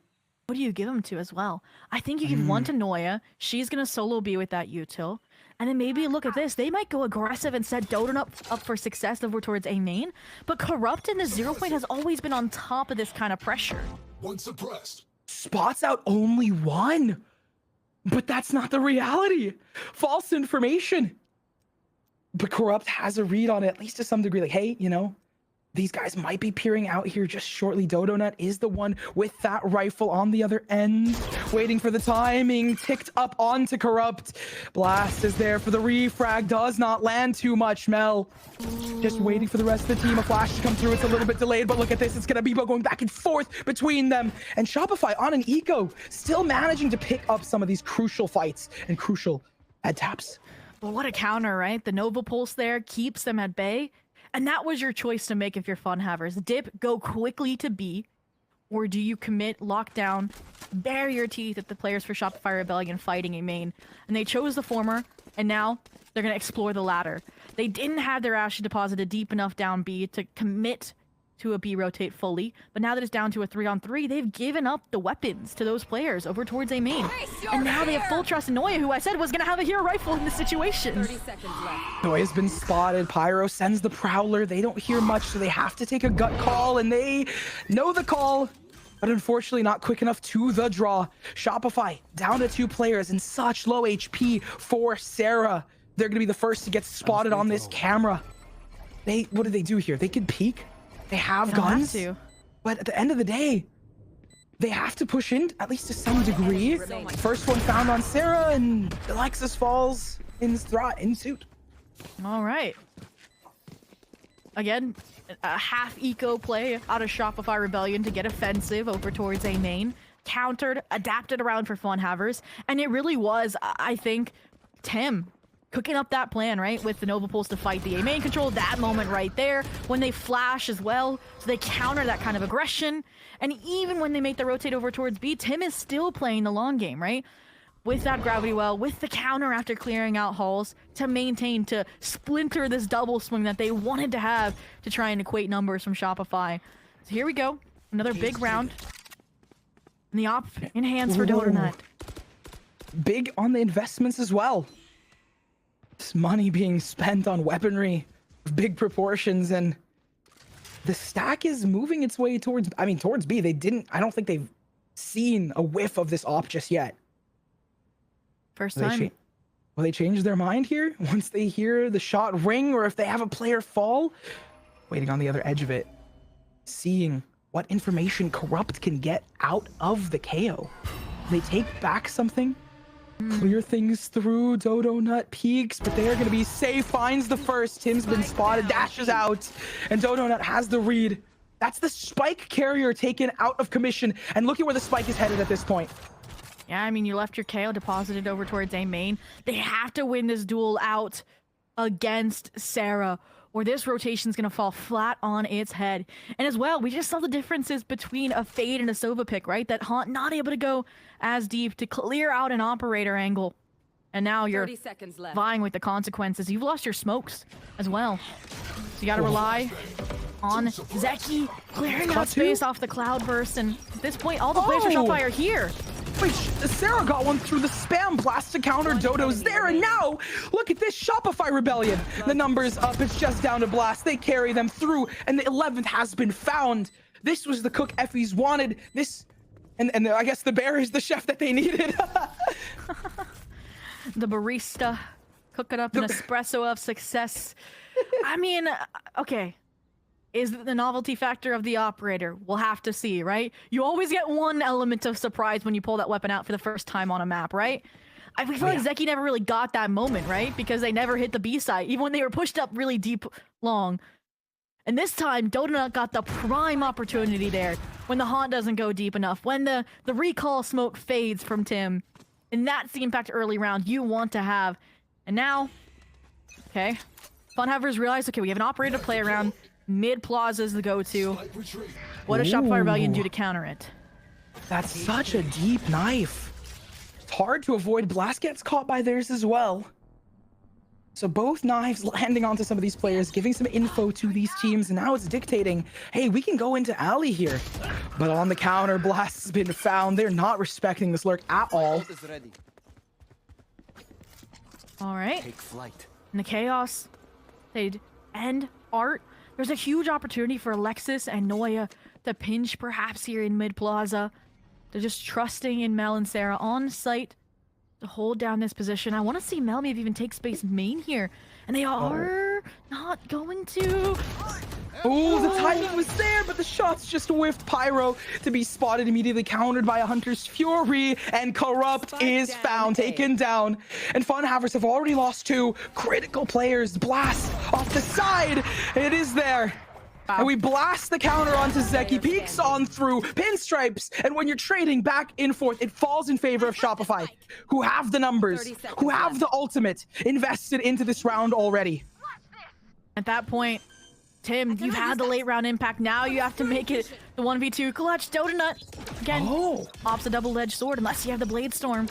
S4: What do you give them to as well? I think you give one to Noya. She's going to solo B with that util. And then maybe look at this. They might go aggressive and set Doden up for success over towards A main. But Corrupt in the 0 point has always been on top of this kind of pressure.
S5: One suppressed.
S3: Spots out only 1. But that's not the reality. False information. But Corrupt has a read on it, at least to some degree. Like, hey, you know, these guys might be peering out here just shortly. Dodonut is the one with that rifle on the other end, waiting for the timing, ticked up onto Corrupt. Blast is there for the refrag, does not land too much. Mel just waiting for the rest of the team. A flash to come through. It's a little bit delayed, but look at this. It's going to be going back and forth between them. And Shopify on an eco, still managing to pick up some of these crucial fights and crucial head taps.
S4: But what a counter, right? The Nova Pulse there keeps them at bay. And that was your choice to make if you're Funhavers. Dip, go quickly to B, or do you commit, lock down, bare your teeth at the players for Shopify Rebellion fighting a main? And they chose the former, and now they're going to explore the latter. They didn't have their Ashe deposited deep enough down B to commit to a B rotate fully, but now that it's down to a 3-on-3, they've given up the weapons to those players over towards A main. And now they have full trust in Noya, who I said was going to have a hero rifle in this situation.
S5: 30 seconds left.
S3: Noya's been spotted. Pyro sends the Prowler. They don't hear much, so they have to take a gut call, and they know the call, but unfortunately not quick enough to the draw. Shopify down to 2 players and such low HP for Sarah. They're going to be the first to get spotted on this camera. What do they do here? They could peek. They have guns, but at the end of the day, they have to push in, at least to some degree. First one found on Sarah, and Alexis falls in suit.
S4: All right. Again, a half eco play out of Shopify Rebellion to get offensive over towards A main. Countered, adapted around for Funhavers, and it really was, I think, Tim cooking up that plan, right, with the Nova Pulse to fight the A main control, that moment right there, when they flash as well, so they counter that kind of aggression, and even when they make the rotate over towards B, Tim is still playing the long game, right, with that gravity well, with the counter after clearing out halls, to maintain, to splinter this double swing that they wanted to have to try and equate numbers from Shopify. So here we go, another big round, and the op in hands for Donut.
S3: Big on the investments as well. This money being spent on weaponry of big proportions, and the stack is moving its way towards B. I don't think they've seen a whiff of this op just yet.
S4: First time.
S3: Will they change their mind here once they hear the shot ring, or if they have a player fall? Waiting on the other edge of it, seeing what information Corrupt can get out of the KO. They take back something. clear things through. Dodo Nut peeks, but they're going to be safe. Finds the first. Tim's been spotted, dashes out, and Dodo Nut has the read. That's the spike carrier taken out of commission, and look at where the spike is headed at this point.
S4: Yeah, I mean, you left your KO deposited over towards A main. They have to win this duel out against Sarah, or this rotation's gonna fall flat on its head. And as well, we just saw the differences between a Fade and a Sova pick, right? That Haunt not able to go as deep to clear out an operator angle. And now you're
S6: 30 seconds left.
S4: vying with the consequences. You've lost your smokes as well. So you gotta rely on Zeki clearing out space off the Cloudburst. And at this point, all the players for Shopify are here.
S3: Wait, Sarah got one through the spam blast to counter. Dodo's there, and now look at this Shopify Rebellion. The numbers up, it's just down to Blast. They carry them through, and the 11th has been found. This was the cook Effie's wanted. This, and I guess the bear is the chef that they needed.
S4: The barista cooking up an espresso of success. I mean, okay. Is it the novelty factor of the operator? We'll have to see, right? You always get one element of surprise when you pull that weapon out for the first time on a map, right? I feel like Zeki never really got that moment, right? Because they never hit the B side, even when they were pushed up really deep long. And this time, Dodonut got the prime opportunity there when the Haunt doesn't go deep enough, when the recall smoke fades from Tim. And that's the impact early round you want to have. And now, okay, Funhavers realize, okay, we have an operator to play around. Mid plaza is the go-to. What does Shopify Rebellion do to counter it?
S3: That's such a deep knife. It's hard to avoid. Blast gets caught by theirs as well. So both knives landing onto some of these players, giving some info to these teams, and now it's dictating, hey, we can go into alley here. But on the counter, Blast has been found. They're not respecting this lurk at all.
S4: All right.
S5: Take flight.
S4: In the chaos, they'd end Art. There's a huge opportunity for Alexis and Noya to pinch perhaps here in mid plaza. They're just trusting in Mel and Sarah on site to hold down this position. I want to see Mel maybe even take space main here. And they are not going to.
S3: Oh, the timing was there, but the shots just whiffed. Pyro to be spotted, immediately countered by a Hunter's Fury, and Corrupt is found, taken down. And Funhavers have already lost 2 critical players. Blast off the side, it is there. And we blast the counter onto Zeki, peeks on through, pinstripes, and when you're trading back and forth, it falls in favor of Shopify, who have the numbers, who have the ultimate invested into this round already.
S4: At that point, Tim, you've had the late round impact. Now you have to make it the 1v2 clutch. Dodonut, again, opts a double-edged sword unless you have the Blade Storm.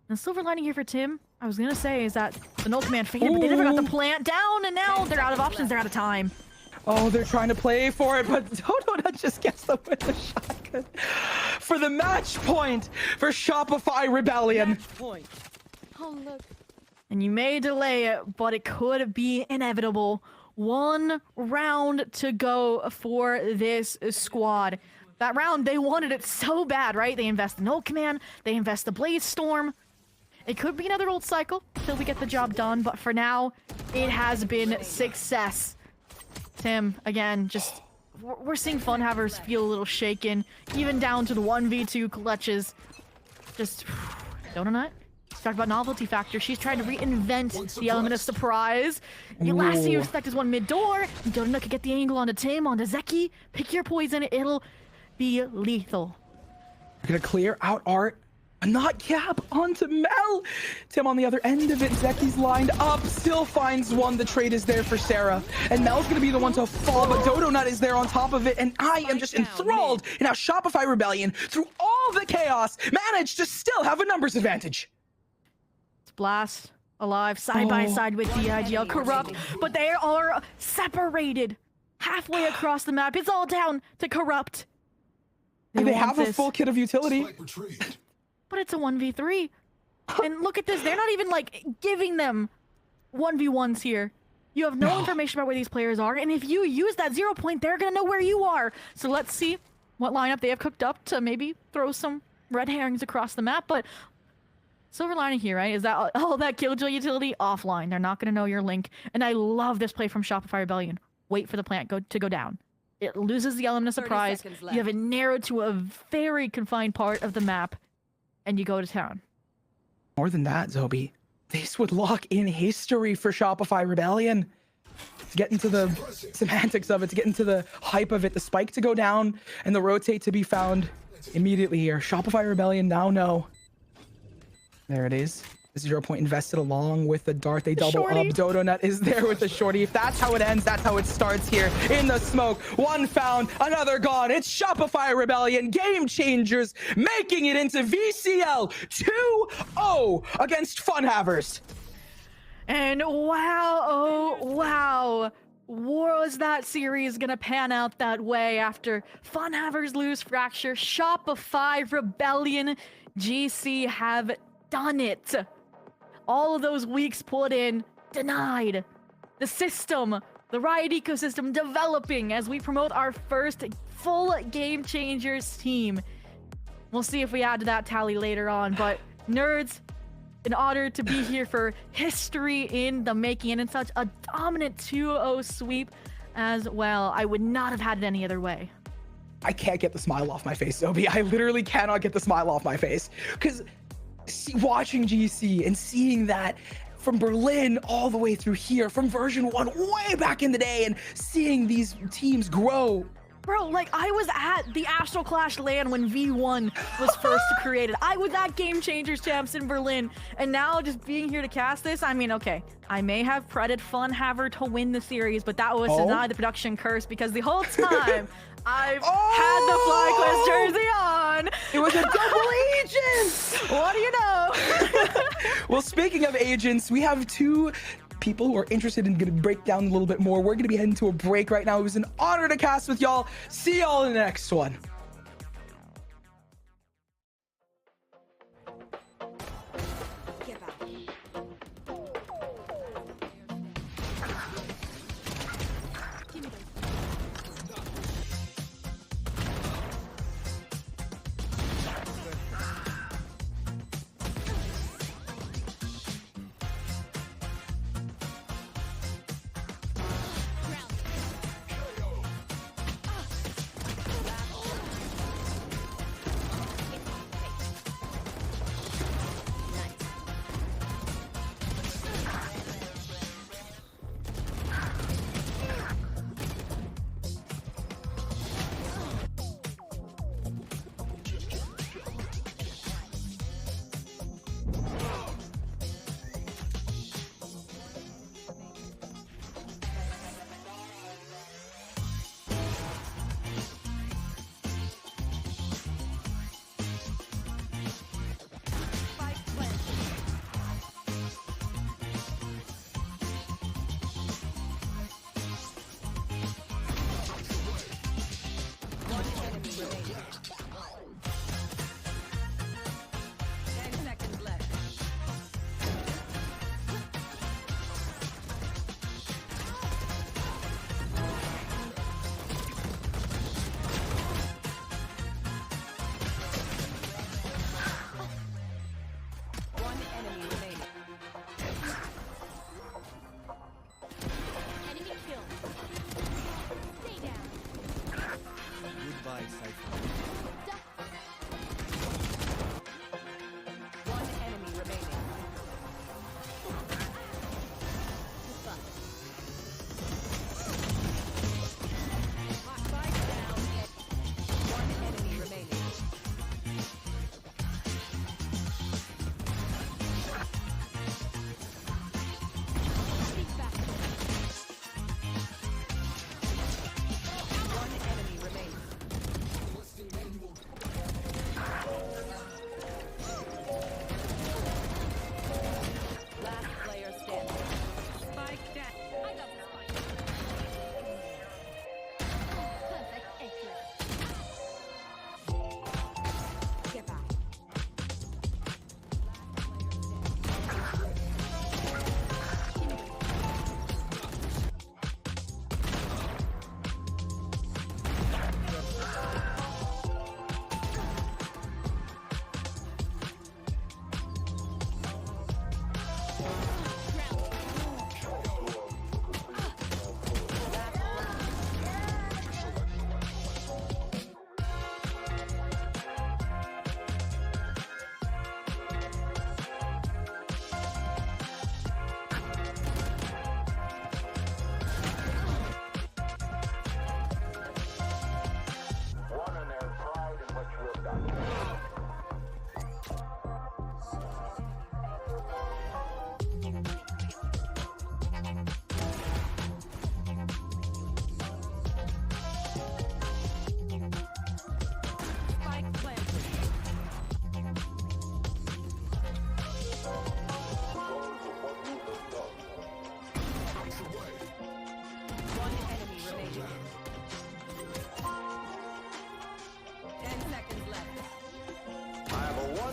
S4: The silver lining here for Tim, I was going to say, is that the null command faded, but they never got the plant down, and now they're out of options, they're out of time.
S3: Oh, they're trying to play for it, but Dodonut just gets the win with shotgun. For the match point for Shopify Rebellion.
S6: Oh, look.
S4: And you may delay it, but it could be inevitable. 1 round to go for this squad. That round, they wanted it so bad, right? They invest the null command, they invest the Blaze Storm. It could be another old cycle till we get the job done, but for now, it has been success. Tim, again, just we're seeing Funhavers feel a little shaken, even down to the 1v2 clutches. Just Dodonut. Talked about novelty factor. She's trying to reinvent the element of surprise. The last thing you expect is one mid door. Dodonut could get the angle onto Tim, onto Zeki. Pick your poison. It'll be lethal.
S3: Gonna clear out Art. Not Cap onto Mel. Tim on the other end of it. Zeki's lined up. Still finds one. The trade is there for Sarah. And Mel's gonna be the one to fall, but Dodonut is there on top of it. And I am just enthralled in how Shopify Rebellion, through all the chaos, managed to still have a numbers advantage.
S4: Blast alive side by side with the IGL Corrupt, but they are separated halfway across the map. It's all down to Corrupt.
S3: They have a full kit of utility,
S4: but it's a 1v3. And look at this, they're not even like giving them 1v1s here. You have no information about where these players are, and if you use that 0 point, they're gonna know where you are. So let's see what lineup they have cooked up to maybe throw some red herrings across the map. But silver lining here, right, is that all that Killjoy utility offline. They're not going to know your link. And I love this play from Shopify Rebellion. Wait for the plant to go down. It loses the element of surprise. You have it narrowed to a very confined part of the map, and you go to town.
S3: More than that, Zobi, this would lock in history for Shopify Rebellion. To get into the semantics of it, to get into the hype of it, the spike to go down and the rotate to be found immediately here. Shopify Rebellion now know. There it is. 0 point invested along with the dart. They double up. Dodonut is there with the shorty. If that's how it ends, that's how it starts here in the smoke. One found, another gone. It's Shopify Rebellion, Game Changers, making it into VCL 2-0 against Funhavers.
S4: And wow, oh wow, was that series gonna pan out that way after Funhavers lose Fracture? Shopify Rebellion GC have done it. All of those weeks put in, denied. The system, the Riot ecosystem developing as we promote our first full Game Changers team. We'll see if we add to that tally later on, but nerds, an honor to be here for history in the making and in such a dominant 2-0 sweep as well. I would not have had it any other way.
S3: I can't get the smile off my face, Zobi. I literally cannot get the smile off my face. Because watching GC and seeing that from Berlin all the way through here, from version 1 way back in the day, and seeing these teams grow.
S4: Bro, like, I was at the Astral Clash LAN when V1 was first created. I was at Game Changers Champs in Berlin, and now just being here to cast this, I mean, okay, I may have predded Funhaver to win the series, but that was denied the production curse because the whole time I've had the FlyQuest jersey on.
S3: It was a double agent!
S4: What do you know?
S3: Well, speaking of agents, we have two people who are interested in going to break down a little bit more. We're going to be heading to a break right now. It was an honor to cast with y'all. See y'all in the next one.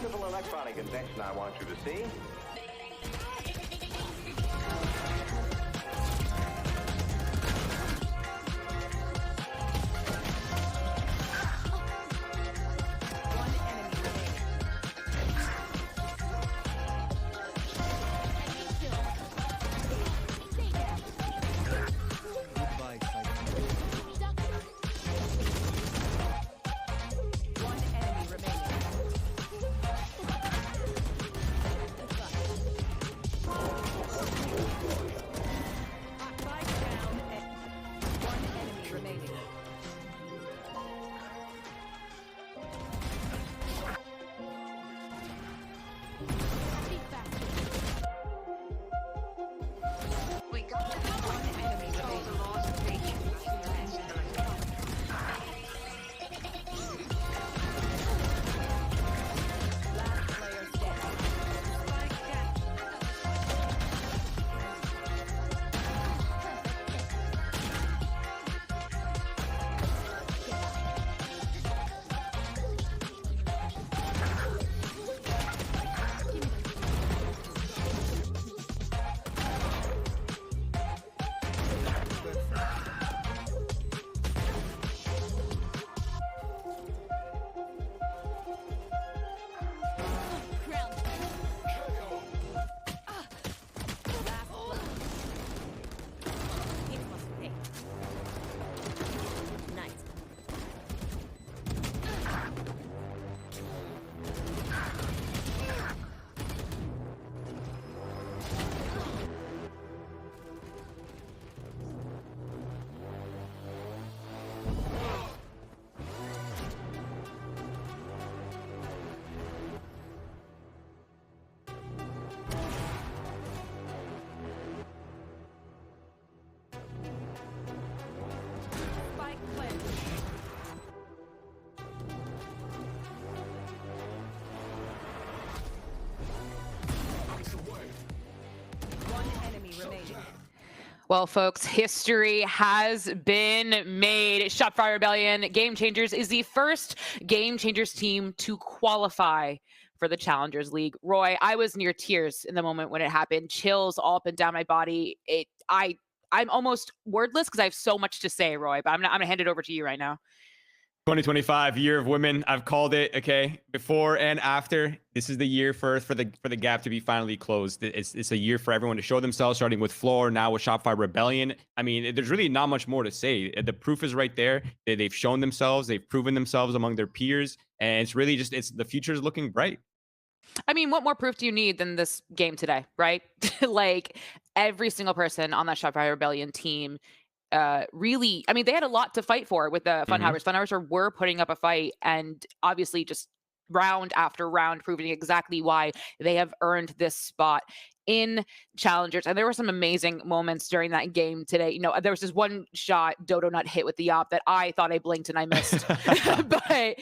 S7: beautiful electronic invention I want you to see.
S1: Well, folks, history has been made. Shopify Rebellion Game Changers is the first Game Changers team to qualify for the Challengers League. Roy, I was near tears in the moment when it happened. Chills all up and down my body. I'm almost wordless because I have so much to say, Roy, but I'm gonna hand it over to you right now.
S2: 2025 year of women. I've called it. Okay, before and after. This is the year for the gap to be finally closed. It's a year for everyone to show themselves, starting with Floor, now with Shopify Rebellion. I mean, there's really not much more to say. The proof is right there. They've shown themselves. They've proven themselves among their peers, and it's really just the future is looking bright.
S1: I mean, what more proof do you need than this game today, right? Like every single person on that Shopify Rebellion team. Really, I mean, they had a lot to fight for with the Funhavers. Funhavers were putting up a fight, and obviously just round after round proving exactly why they have earned this spot in Challengers. And there were some amazing moments during that game today. You know, there was this one shot Dodo Nut hit with the op that I thought I blinked and I missed. But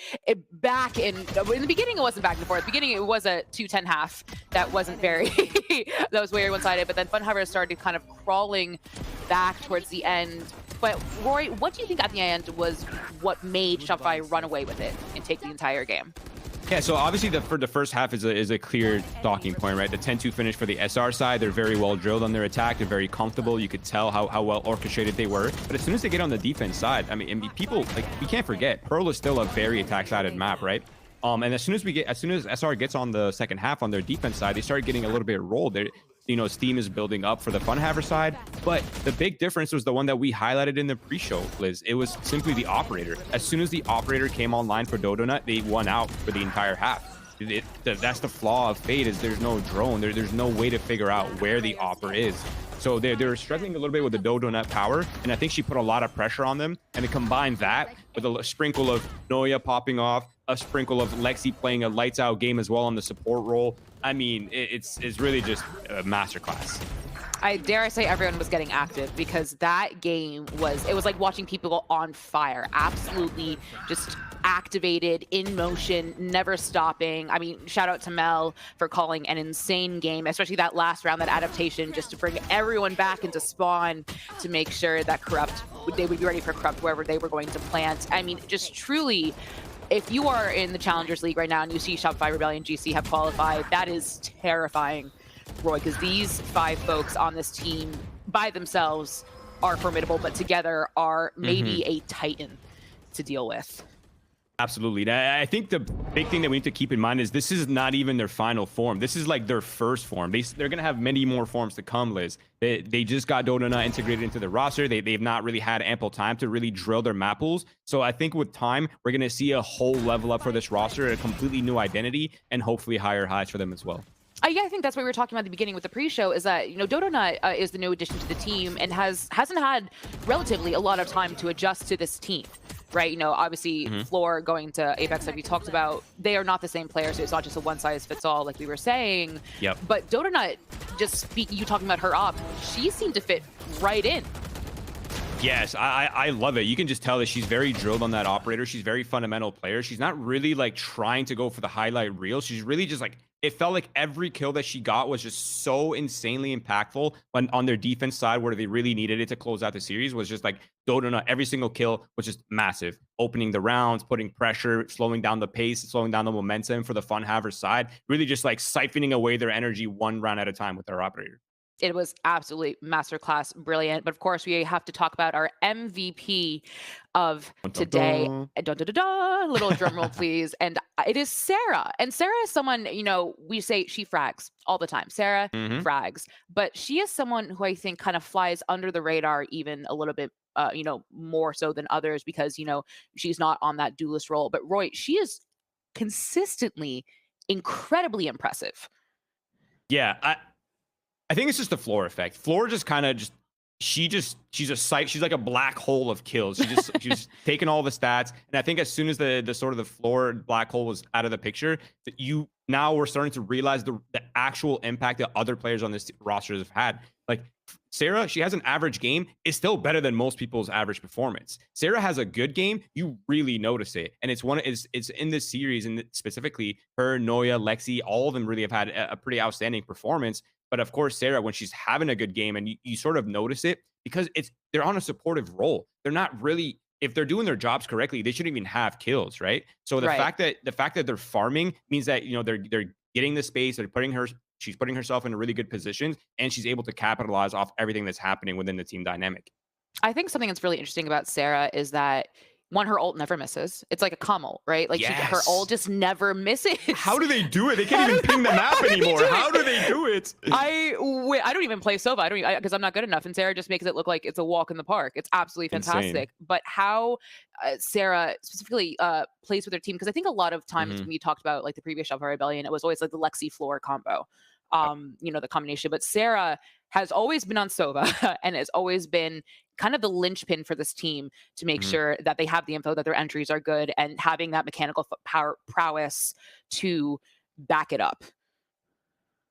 S1: back in the beginning, it wasn't back and forth. At the beginning, it was a 2-10 half. That wasn't very, that was very one-sided. But then Funhavers started kind of crawling back towards the end. But Roy, what do you think at the end was what made Shopify run away with it and take the entire game?
S2: Yeah, so obviously for the first half is a clear talking point, right? The 10-2 finish for the SR side, they're very well drilled on their attack. They're very comfortable. You could tell how well orchestrated they were. But as soon as they get on the defense side, I mean, people, like, we can't forget, Pearl is still a very attack-sided map, right? And as soon as SR gets on the second half on their defense side, they start getting a little bit rolled. You know, steam is building up for the Funhaver side, but the big difference was the one that we highlighted in the pre-show, Liz. It was simply the operator. As soon as the operator came online for Dodo Nut, they won out for the entire half. That's the flaw of Fate, is there's no drone. There's no way to figure out where the opper is. So they're struggling a little bit with the Dodo Nut power, and I think she put a lot of pressure on them. And to combine that with a sprinkle of Noya popping off, a sprinkle of Lexi playing a lights out game as well on the support role. I mean, it's really just a masterclass.
S1: I dare say everyone was getting active, because that game was like watching people on fire, absolutely just activated, in motion, never stopping. I mean, shout out to Mel for calling an insane game, especially that last round, that adaptation, just to bring everyone back into spawn to make sure that they would be ready for Corrupt wherever they were going to plant. I mean, just truly if you are in the Challengers League right now and you see Shopify, Rebellion, GC have qualified, that is terrifying, Roy, because these 5 folks on this team by themselves are formidable, but together are maybe a titan to deal with.
S2: Absolutely. I think the big thing that we need to keep in mind is this is not even their final form. This is like their first form. They're going to have many more forms to come, Liz. They just got Dota integrated into the roster. They've not really had ample time to really drill their map pools. So I think with time, we're going to see a whole level up for this roster, a completely new identity, and hopefully higher highs for them as well.
S1: Yeah, I think that's what we were talking about at the beginning with the pre-show, is that, you know, Dota is the new addition to the team and hasn't had relatively a lot of time to adjust to this team, right? You know, obviously Floor going to Apex, like we talked about, they are not the same players, so it's not just a one-size-fits-all like we were saying.
S2: Yep.
S1: But Dota, just speaking, you talking about her op, she seemed to fit right in.
S2: Yes, I love it. You can just tell that she's very drilled on that operator. She's very fundamental player. She's not really like trying to go for the highlight reel. She's really just like, it felt like every kill that she got was just so insanely impactful when on their defense side where they really needed it to close out the series was just like Dota. Every single kill was just massive. Opening the rounds, putting pressure, slowing down the pace, slowing down the momentum for the Funhavers side. Really just like siphoning away their energy one round at a time with their operator.
S1: It was absolutely masterclass, brilliant. But of course, we have to talk about our MVP of today. Little drum roll, please. And it is Sarah. And Sarah is someone, you know, we say she frags all the time. Sarah frags. But she is someone who I think kind of flies under the radar even a little bit, you know, more so than others because, you know, she's not on that duelist role. But Roy, she is consistently incredibly impressive.
S2: Yeah, I think it's just the Floor effect. Floor just kind of she's a sight. She's like a black hole of kills. She's taking all the stats. And I think as soon as the sort of the Floor black hole was out of the picture, that now we're starting to realize the actual impact that other players on this roster have had. Like Sarah, she has an average game, is still better than most people's average performance. Sarah has a good game, you really notice it. And it's in this series, and specifically her, Noya, Lexi, all of them really have had a pretty outstanding performance. But of course, Sarah, when she's having a good game and you sort of notice it because they're on a supportive role. They're not really, if they're doing their jobs correctly, they shouldn't even have kills, right? So the fact that they're farming means that, you know, they're getting the space, she's putting herself in a really good position, and she's able to capitalize off everything that's happening within the team dynamic.
S1: I think something that's really interesting about Sarah is that one, her ult never misses. It's like a comm ult, right? Like her ult just never misses.
S2: How do they do it? They can't even ping the map anymore. How do they do it?
S1: I don't even play Sova. Because I'm not good enough. And Sarah just makes it look like it's a walk in the park. It's absolutely fantastic. Insane. But how Sarah specifically plays with her team, because I think a lot of times when you talked about like the previous Shopify Rebellion, it was always like the Lexi Floor combo. You know, the combination. But Sarah has always been on Sova and has always been kind of the linchpin for this team to make sure that they have the info, that their entries are good, and having that mechanical prowess to back it up.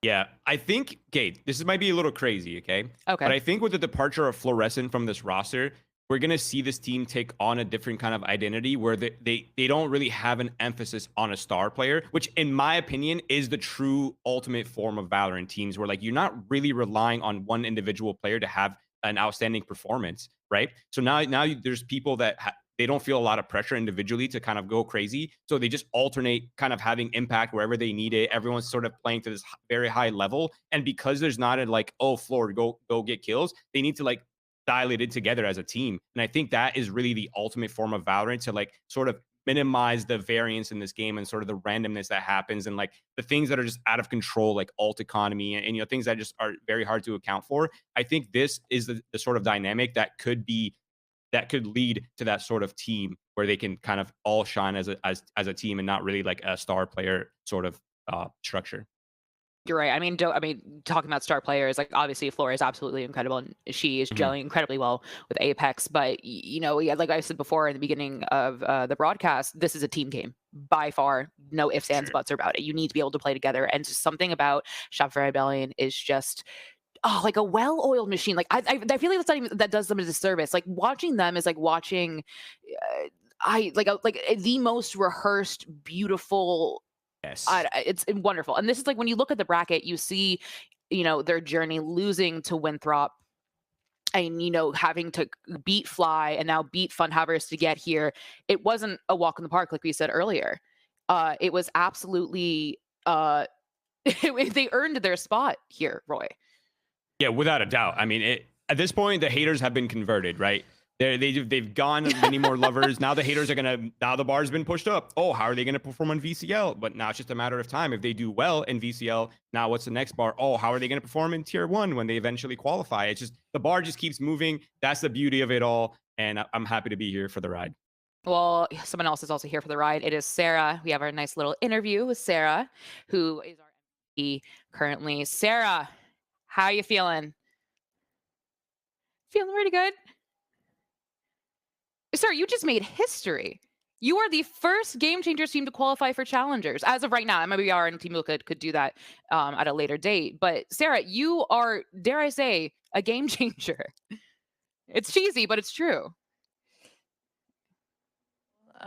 S2: Yeah, I think, okay, this might be a little crazy, okay?
S1: Okay.
S2: But I think with the departure of Fluorescent from this roster, we're going to see this team take on a different kind of identity where they don't really have an emphasis on a star player, which in my opinion is the true ultimate form of Valorant teams, where like you're not really relying on one individual player to have an outstanding performance, right? So now there's people that they don't feel a lot of pressure individually to kind of go crazy. So they just alternate kind of having impact wherever they need it. Everyone's sort of playing to this very high level. And because there's not a like, oh, Floor, go get kills, they need to like dial it in together as a team. And I think that is really the ultimate form of Valorant, to like sort of minimize the variance in this game and sort of the randomness that happens and like the things that are just out of control, like alt economy and you know, things that just are very hard to account for. I think this is the sort of dynamic that could lead to that sort of team where they can kind of all shine as a team and not really like a star player sort of structure.
S1: You're right. I mean, talking about star players, like obviously Floor is absolutely incredible, and she is gelling incredibly well with Apex. But you know, like I said before in the beginning of the broadcast, this is a team game by far. No ifs, ands, buts about it. You need to be able to play together, and just something about Shopify Rebellion is just like a well-oiled machine. Like I feel like that does them a disservice. Like watching them is like watching the most rehearsed, beautiful.
S2: Yes.
S1: It's wonderful. And this is like when you look at the bracket, you see, you know, their journey losing to Winthrop and, having to beat Fly and now beat Funhavers to get here, it wasn't a walk in the park, like we said earlier. It was absolutely, they earned their spot here, Roy.
S2: Yeah, without a doubt. I mean, at this point, the haters have been converted, right? They've gone many more lovers. Now the haters are now the bar's been pushed up. Oh, how are they gonna perform on VCL? But now it's just a matter of time. If they do well in VCL, now what's the next bar? Oh, how are they gonna perform in Tier 1 when they eventually qualify? It's just, the bar just keeps moving. That's the beauty of it all. And I'm happy to be here for the ride.
S1: Well, someone else is also here for the ride. It is Sarah. We have our nice little interview with Sarah, who is our MVP currently. Sarah, how you feeling? Feeling pretty good? Sarah, you just made history. You are the first Game Changers team to qualify for Challengers. As of right now, maybe our team could do that at a later date. But Sarah, you are, dare I say, a game changer. It's cheesy, but it's true.
S8: It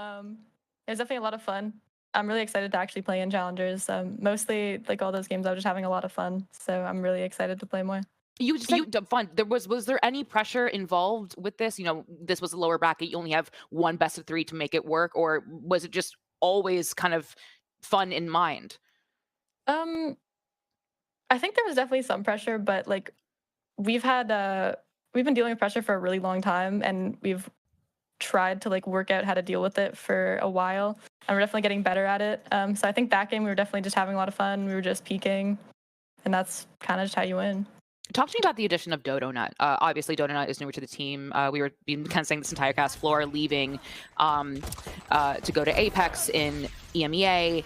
S8: was definitely a lot of fun. I'm really excited to actually play in Challengers. Mostly, like all those games, I was just having a lot of fun. So I'm really excited to play more.
S1: You fun. Was there any pressure involved with this? This was a lower bracket. You only have one best of 3 to make it work, or was it just always kind of fun in mind?
S8: I think there was definitely some pressure, but like we've been dealing with pressure for a really long time, and we've tried to like work out how to deal with it for a while, and we're definitely getting better at it. So I think that game we were definitely just having a lot of fun. We were just peaking, and that's kind of just how you win.
S1: Talk to me about the addition of Dodonut. Obviously, Dodonut is newer to the team. We were kind of saying this entire cast floor, leaving to go to Apex in EMEA,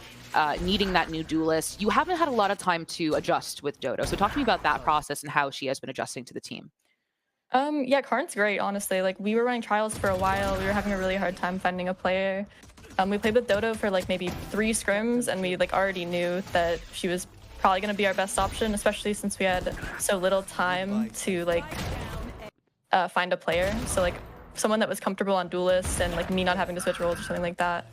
S1: needing that new duelist. You haven't had a lot of time to adjust with Dodo. So talk to me about that process and how she has been adjusting to the team.
S8: Yeah, Karn's great, honestly. Like, we were running trials for a while. We were having a really hard time finding a player. We played with Dodo for like maybe 3 scrims, and we like already knew that she was probably going to be our best option, especially since we had so little time to like find a player. So like someone that was comfortable on duelists and like me not having to switch roles or something like that.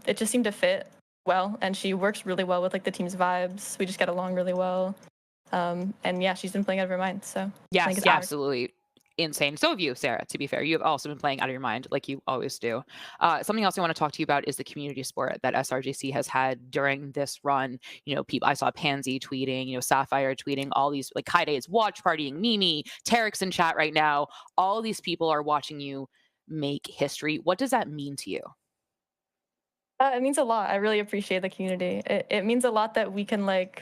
S8: It just seemed to fit well, and she works really well with like the team's vibes. We just get along really well. And yeah, she's been playing out of her mind. So
S1: yes, absolutely. Insane. So have you, Sarah, to be fair. You have also been playing out of your mind like you always do. Something else I want to talk to you about is the community support that SRGC has had during this run. People, I saw Pansy tweeting, Sapphire tweeting, all these, like Kaide's watch partying, Mimi, Tarek's in chat right now. All these people are watching you make history. What does that mean to you?
S8: It means a lot. I really appreciate the community. It means a lot that we can like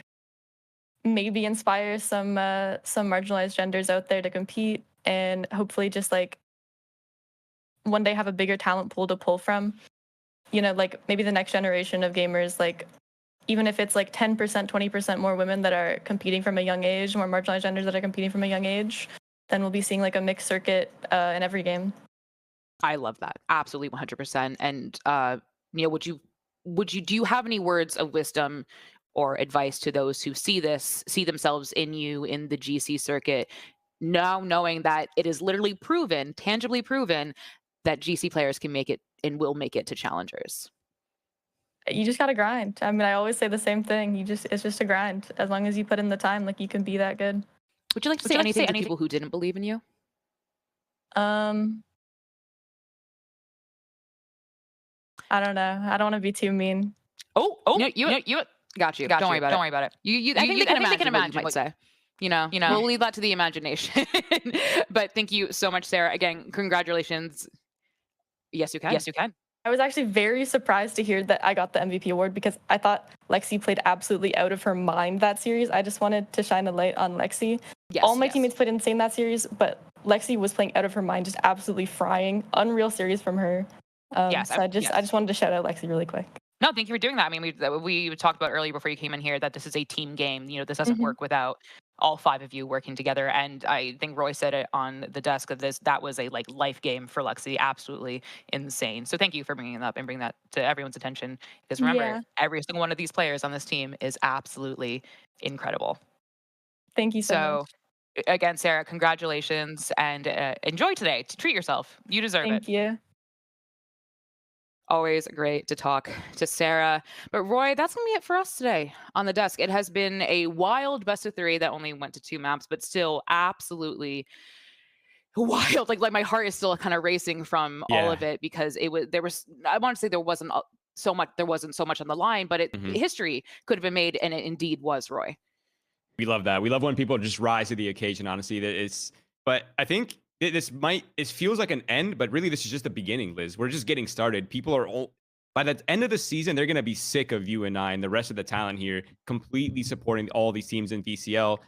S8: maybe inspire some marginalized genders out there to compete, and hopefully just like one day have a bigger talent pool to pull from. Like maybe the next generation of gamers, like even if it's like 10%, 20% more women that are competing from a young age, more marginalized genders that are competing from a young age, then we'll be seeing like a mixed circuit in every game.
S1: I love that. Absolutely 100%. And do you have any words of wisdom or advice to those who see themselves in you in the GC circuit, now knowing that it is literally proven, tangibly proven, that GC players can make it and will make it to Challengers?
S8: You just gotta grind. I mean, I always say the same thing. It's just a grind. As long as you put in the time, like you can be that good.
S1: Would you like to say anything to people who didn't believe in you?
S8: I don't know. I don't want to be too mean.
S1: Oh, you got you. Don't worry about it. I think they can imagine what you might say. We'll leave that to the imagination. But thank you so much, Sarah. Again, congratulations. Yes, you can.
S8: I was actually very surprised to hear that I got the MVP award, because I thought Lexi played absolutely out of her mind that series. I just wanted to shine a light on Lexi. All my teammates played insane that series, but Lexi was playing out of her mind, just absolutely frying. Unreal series from her. So I just wanted to shout out Lexi really quick.
S1: No, thank you for doing that. I mean, we talked about earlier before you came in here that this is a team game. This doesn't work without all 5 of you working together. And I think Roy said it on the desk of this. That was a life game for Lexi. Absolutely insane. So thank you for bringing it up and bringing that to everyone's attention. Because remember, every single one of these players on this team is absolutely incredible.
S8: Thank you so much.
S1: Again, Sarah, congratulations, and enjoy today. Treat yourself. You deserve it.
S8: Thank you.
S1: Always great to talk to Sarah. But Roy, that's going to be it for us today on the desk. It has been a wild best of 3 that only went to 2 maps, but still absolutely wild. Like my heart is still kind of racing from all of it, because I want to say there wasn't so much on the line, but history could have been made, and it indeed was, Roy.
S2: We love that. We love when people just rise to the occasion, honestly. But I think it feels like an end, but really this is just the beginning, Liz. We're just getting started. People are by the end of the season, they're going to be sick of you and I and the rest of the talent here completely supporting all these teams in VCL.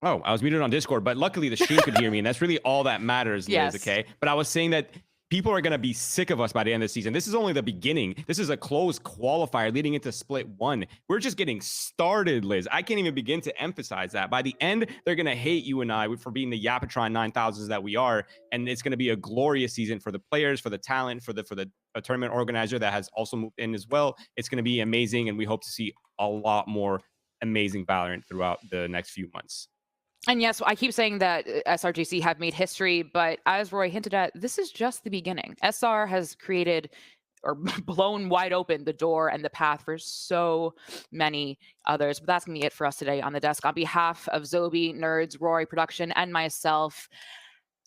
S2: Oh, I was muted on Discord, but luckily the stream could hear me, and that's really all that matters, Liz,
S1: Yes.
S2: okay? But I was saying that people are going to be sick of us by the end of the season. This is only the beginning. This is a closed qualifier leading into split 1. We're just getting started, Liz. I can't even begin to emphasize that. By the end, they're going to hate you and I for being the Yapatron 9000s that we are, and it's going to be a glorious season for the players, for the talent, for the tournament organizer that has also moved in as well. It's going to be amazing, and we hope to see a lot more amazing Valorant throughout the next few months.
S1: And yes, I keep saying that SRGC have made history, but as Roy hinted at, this is just the beginning. SR has created or blown wide open the door and the path for so many others. But that's going to be it for us today on the desk. On behalf of Zobi, Nerds, Rory Production, and myself,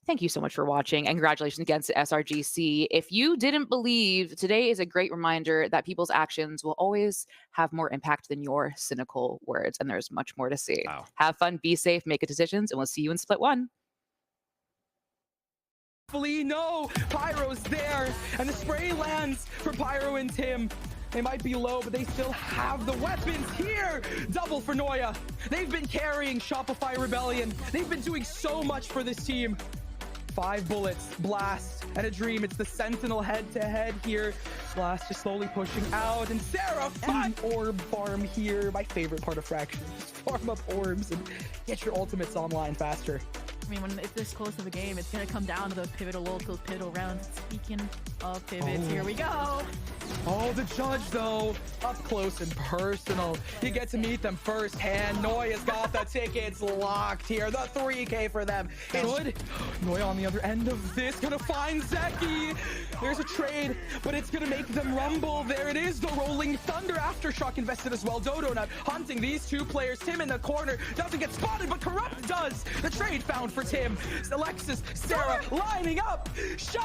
S1: thank you so much for watching, and congratulations again to SRGC. If you didn't believe, today is a great reminder that people's actions will always have more impact than your cynical words, and there's much more to see.
S2: Wow.
S1: Have fun, be safe, make good decisions, and we'll see you in split 1.
S3: No, Pyro's there, and the spray lands for Pyro and Tim. They might be low, but they still have the weapons here. Double for Noya. They've been carrying Shopify Rebellion. They've been doing so much for this team. 5 bullets, Blast, and a Dream. It's the Sentinel head-to-head here. Blast just slowly pushing out, and Sarah, fun orb farm here. My favorite part of Fraction. Just farm up orbs and get your ultimates online faster.
S4: I mean, when it's this close to the game, it's gonna come down to those pivotal rounds. Speaking of pivots, here we go.
S3: Oh, the judge, though, up close and personal. You get to meet them firsthand. Noya's got the tickets locked here. The 3K for them. Good. Noya on the other end of this, gonna find Zeki. There's a trade, but it's gonna make them rumble. There it is, the Rolling Thunder. Aftershock invested as well. Dodonut hunting these 2 players. Tim in the corner doesn't get spotted, but Corrupt does. The trade found for Tim. Alexis, Sarah lining up.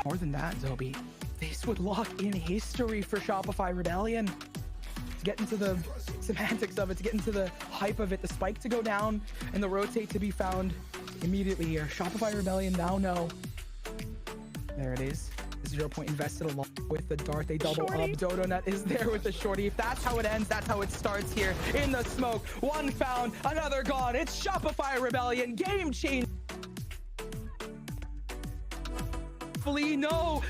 S3: More than that, Zobi. This would lock in history for Shopify Rebellion. To get into the semantics of it, to get into the hype of it, the spike to go down and the rotate to be found immediately here. Shopify Rebellion now know. There it is. 0 point invested along with the dart. They double
S4: Shorty.
S3: up. Dodonut is there with the shorty. If that's how it ends, that's how it starts here in the smoke. One found, another gone. It's Shopify Rebellion. Game change. No.